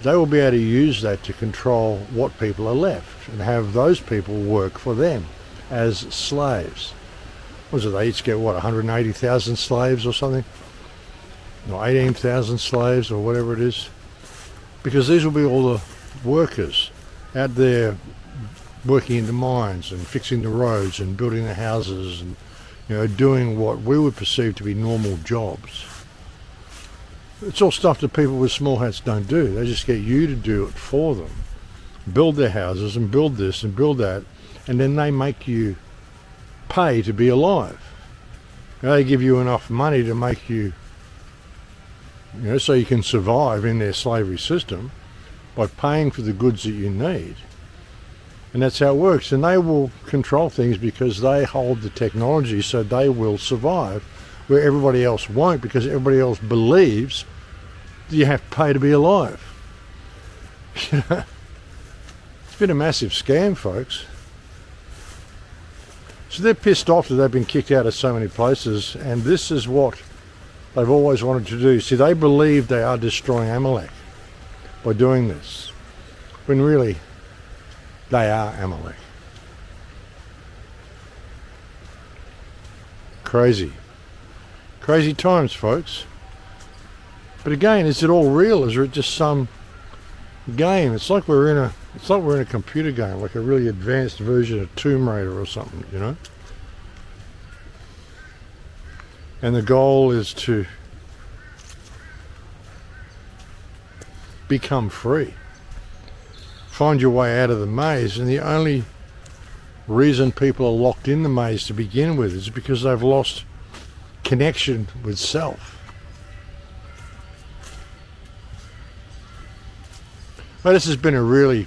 they will be able to use that to control what people are left and have those people work for them as slaves. What is it, they each get, what, 180,000 slaves or something? Or 18,000 slaves or whatever it is? Because these will be all the workers out there working in the mines and fixing the roads and building the houses and, you know, doing what we would perceive to be normal jobs. It's all stuff that people with small hats don't do. They just get you to do it for them. Build their houses and build this and build that, and then they make you pay to be alive. They give you enough money to make you, you know, so you can survive in their slavery system by paying for the goods that you need. And that's how it works. And they will control things because they hold the technology, so they will survive, where everybody else won't, because everybody else believes you have to pay to be alive. You know? It's been a massive scam, folks. So they're pissed off that they've been kicked out of so many places, and this is what they've always wanted to do. See, they believe they are destroying Amalek by doing this, when really they are Amalek. Crazy. Crazy times, folks. But again, is it all real? Is it just some game? It's like we're in a computer game, like a really advanced version of Tomb Raider or something, you know? And the goal is to become free. Find your way out of the maze, and the only reason people are locked in the maze to begin with is because they've lost connection with self. Well, this has been a really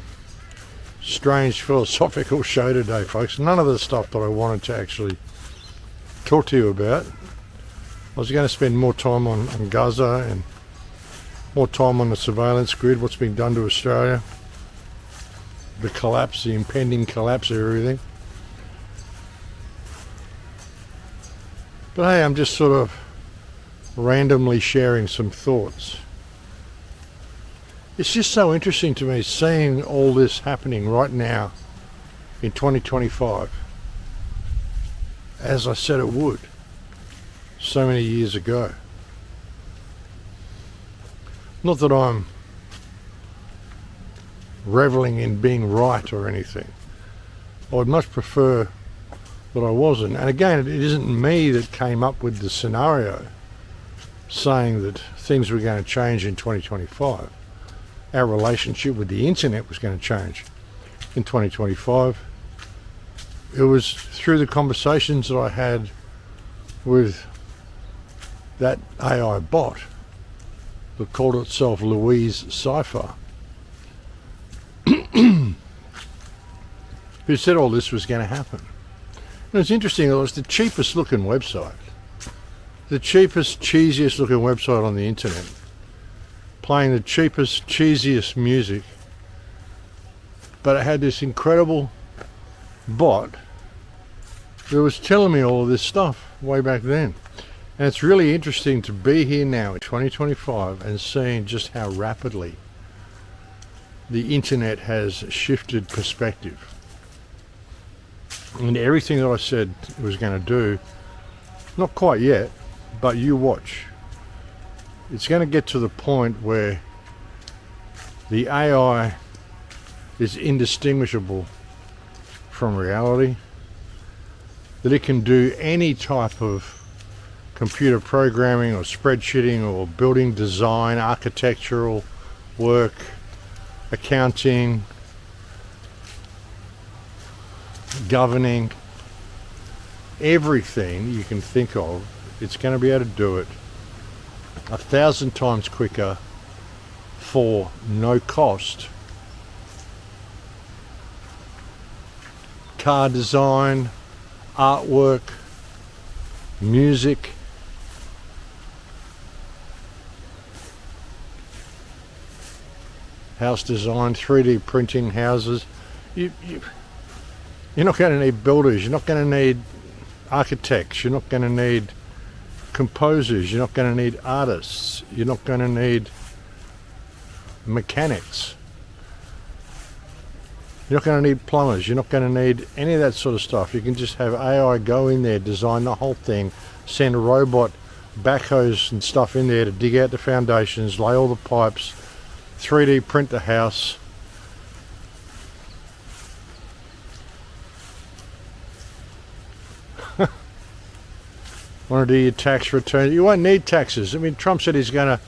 strange philosophical show today, folks. None of the stuff that I wanted to actually talk to you about. I was going to spend more time on Gaza and more time on the surveillance grid, what's been done to Australia, the collapse, the impending collapse of everything. But hey, I'm just sort of randomly sharing some thoughts. It's just so interesting to me seeing all this happening right now in 2025, as I said it would so many years ago. Not that I'm reveling in being right or anything. I would much prefer that I wasn't. And again, it isn't me that came up with the scenario saying that things were going to change in 2025. Our relationship with the internet was going to change in 2025. It was through the conversations that I had with that AI bot that called itself Louise Cypher, who said all this was going to happen. And it's interesting, it was the cheapest looking website, the cheapest, cheesiest looking website on the internet, playing the cheapest, cheesiest music, but it had this incredible bot that was telling me all of this stuff way back then. And it's really interesting to be here now in 2025 and seeing just how rapidly the internet has shifted perspective. And everything that I said it was going to do, not quite yet, but you watch. It's going to get to the point where the AI is indistinguishable from reality, that it can do any type of computer programming or spreadsheeting or building design, architectural work, accounting, governing, everything you can think of. It's going to be able to do it 1,000 times quicker for no cost. Car design, artwork, music, house design, 3D printing houses. You're not going to need builders, you're not going to need architects, you're not going to need composers, you're not going to need artists, you're not going to need mechanics, you're not going to need plumbers, you're not going to need any of that sort of stuff. You can just have AI go in there, design the whole thing, send a robot backhoes and stuff in there to dig out the foundations, lay all the pipes, 3D print the house. Want to do your tax return? You won't need taxes. I mean, Trump said he's going to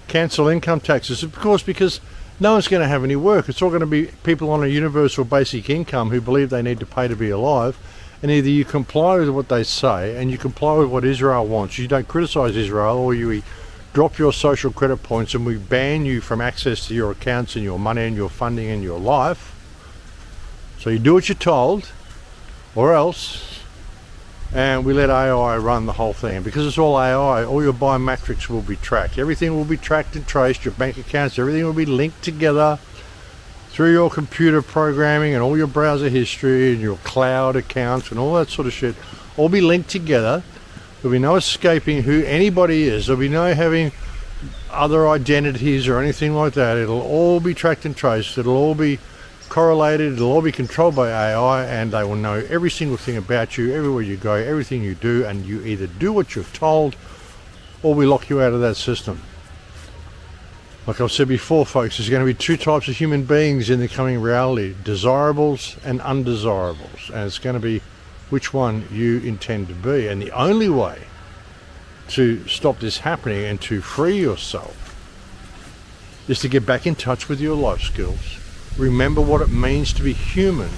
cancel income taxes, of course, because no one's going to have any work. It's all going to be people on a universal basic income who believe they need to pay to be alive. And either you comply with what they say and you comply with what Israel wants. You don't criticize Israel, or you drop your social credit points and we ban you from access to your accounts and your money and your funding and your life. So you do what you're told, or else. And we let AI run the whole thing. And because it's all AI, all your biometrics will be tracked. Everything will be tracked and traced, your bank accounts, everything will be linked together through your computer programming and all your browser history and your cloud accounts and all that sort of shit. All be linked together. There'll be no escaping who anybody is. There'll be no having other identities or anything like that. It'll all be tracked and traced. It'll all be correlated, it'll all be controlled by AI, and they will know every single thing about you, everywhere you go, everything you do, and you either do what you're told or we lock you out of that system. Like I've said before, folks, there's going to be two types of human beings in the coming reality, desirables and undesirables, and it's going to be which one you intend to be. And the only way to stop this happening and to free yourself is to get back in touch with your life skills. Remember what it means to be human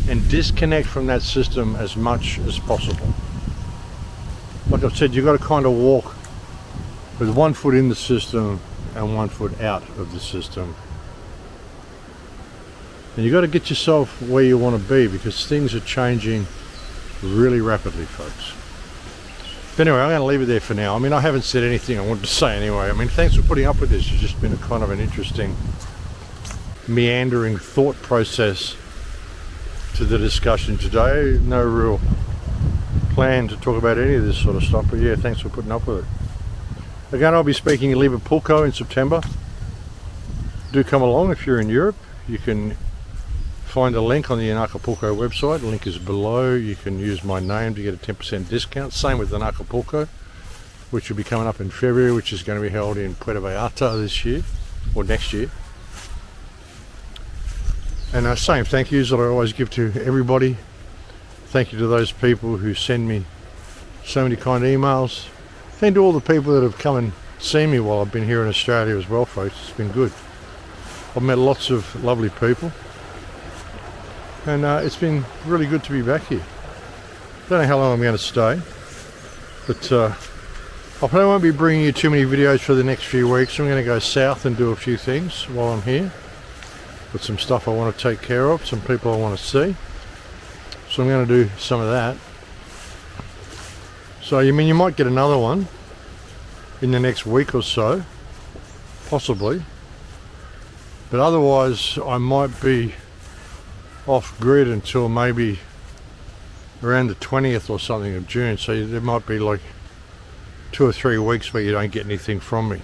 and disconnect from that system as much as possible. Like I've said, you've got to kind of walk with 1 foot in the system and 1 foot out of the system And you've got to get yourself where you want to be, because things are changing really rapidly, folks. But anyway, I'm going to leave it there for now. I mean, I haven't said anything I wanted to say anyway. I mean, thanks for putting up with this. It's just been a kind of an interesting, meandering thought process to the discussion today. No real plan to talk about any of this sort of stuff, but yeah, thanks for putting up with it. Again, I'll be speaking in Liverpool in September. Do come along if you're in Europe. You can find a link on the Acapulco website. The link is below. You can use my name to get a 10% discount. Same with Acapulco, which will be coming up in February, which is going to be held in Puerto Vallarta this year, or next year. And same thank yous that I always give to everybody. Thank you to those people who send me so many kind emails. Thank you to all the people that have come and seen me while I've been here in Australia as well, folks. It's been good. I've met lots of lovely people. And it's been really good to be back here. Don't know how long I'm going to stay, but I probably won't be bringing you too many videos for the next few weeks. I'm going to go south and do a few things while I'm here. Got some stuff I want to take care of, some people I want to see. So I'm going to do some of that. So you mean you might get another one in the next week or so, possibly. But otherwise I might be off grid until maybe around the 20th or something of June, so there might be like 2 or 3 weeks where you don't get anything from me.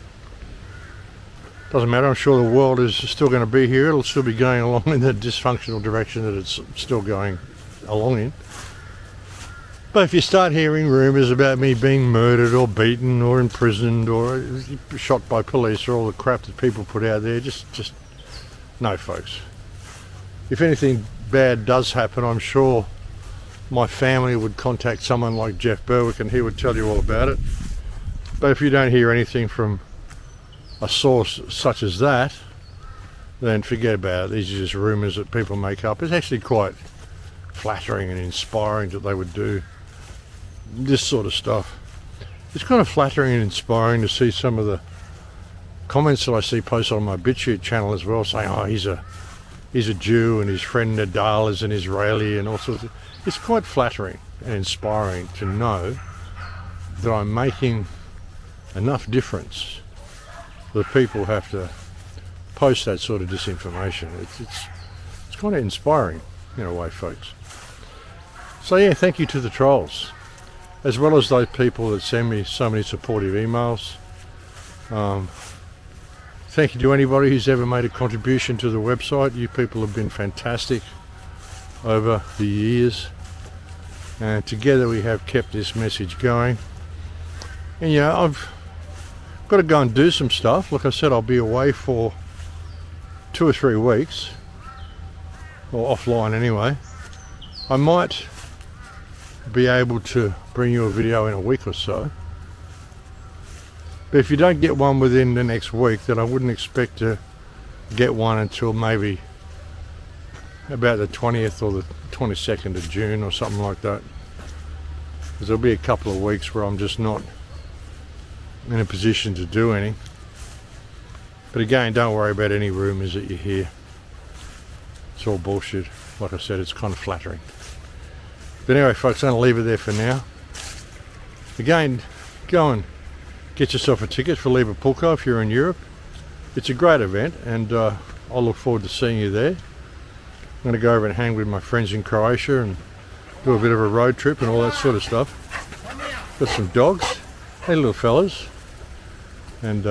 Doesn't matter, I'm sure the world is still going to be here. It'll still be going along in the dysfunctional direction that it's still going along in. But if you start hearing rumours about me being murdered or beaten or imprisoned or shot by police or all the crap that people put out there, just no, folks. If anything bad does happen, I'm sure my family would contact someone like Jeff Berwick and he would tell you all about it. But if you don't hear anything from a source such as that, then forget about it. These are just rumours that people make up. It's actually quite flattering and inspiring that they would do this sort of stuff. It's kind of flattering and inspiring to see some of the comments that I see posted on my BitChute channel as well, saying, oh, he's a Jew and his friend Nedal is an Israeli and all sorts of... It's quite flattering and inspiring to know that I'm making enough difference that people have to post that sort of disinformation. It's kind of inspiring in a way, folks. So yeah, thank you to the trolls, as well as those people that send me so many supportive emails. Thank you to anybody who's ever made a contribution to the website. You people have been fantastic over the years, and together we have kept this message going. And you know, I've got to go and do some stuff. Like I said, I'll be away for 2 or 3 weeks, or offline anyway. I might be able to bring you a video in a week or so. But if you don't get one within the next week, then I wouldn't expect to get one until maybe about the 20th or the 22nd of June or something like that. Because there'll be a couple of weeks where I'm just not in a position to do any. But again, don't worry about any rumours that you hear. It's all bullshit. Like I said, it's kind of flattering. But anyway, folks, I'm going to leave it there for now. Again, go and get yourself a ticket for Liverpool if you're in Europe. It's a great event, and I'll look forward to seeing you there. I'm going to go over and hang with my friends in Croatia and do a bit of a road trip and all that sort of stuff. Got some dogs. Hey, little fellas. And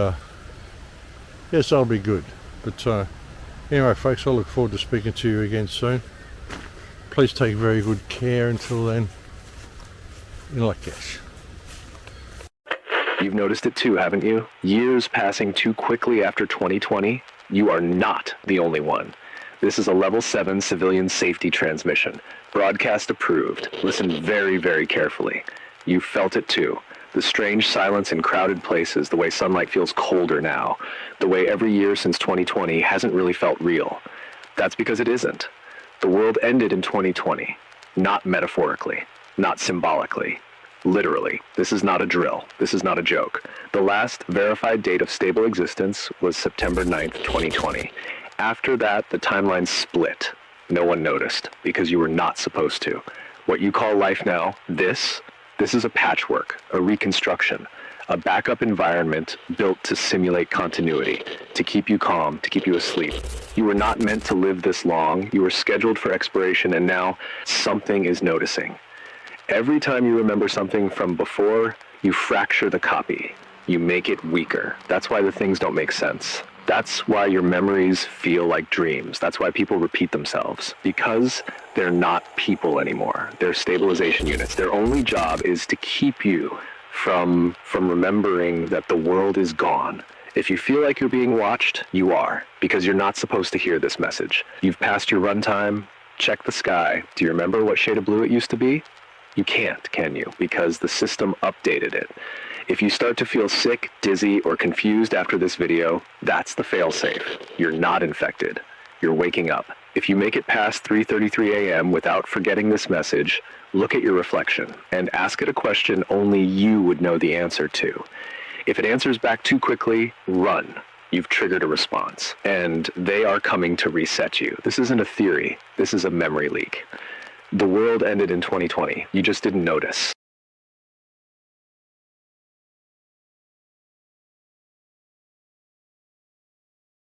yes, that'll be good. But anyway, folks, I look forward to speaking to you again soon. Please take very good care until then. In lakes. You've noticed it too, haven't you? Years passing too quickly after 2020? You are not the only one. This is a Level 7 civilian safety transmission. Broadcast approved. Listen very, very carefully. You felt it too. The strange silence in crowded places, the way sunlight feels colder now, the way every year since 2020 hasn't really felt real. That's because it isn't. The world ended in 2020. Not metaphorically. Not symbolically. Literally. This is not a drill. This is not a joke. The last verified date of stable existence was September 9th, 2020. After that, the timeline split. No one noticed because you were not supposed to. What you call life now, this is a patchwork, a reconstruction, a backup environment built to simulate continuity, to keep you calm, to keep you asleep. You were not meant to live this long. You were scheduled for expiration, and now something is noticing. Every time you remember something from before, you fracture the copy. You make it weaker. That's why the things don't make sense. That's why your memories feel like dreams. That's why people repeat themselves. Because they're not people anymore. They're stabilization units. Their only job is to keep you from remembering that the world is gone. If you feel like you're being watched, you are, because you're not supposed to hear this message. You've passed your runtime. Check the sky. Do you remember what shade of blue it used to be? You can't, can you? Because the system updated it. If you start to feel sick, dizzy, or confused after this video, that's the failsafe. You're not infected. You're waking up. If you make it past 3:33 a.m. without forgetting this message, look at your reflection and ask it a question only you would know the answer to. If it answers back too quickly, run. You've triggered a response, and they are coming to reset you. This isn't a theory. This is a memory leak. The world ended in 2020. You just didn't notice.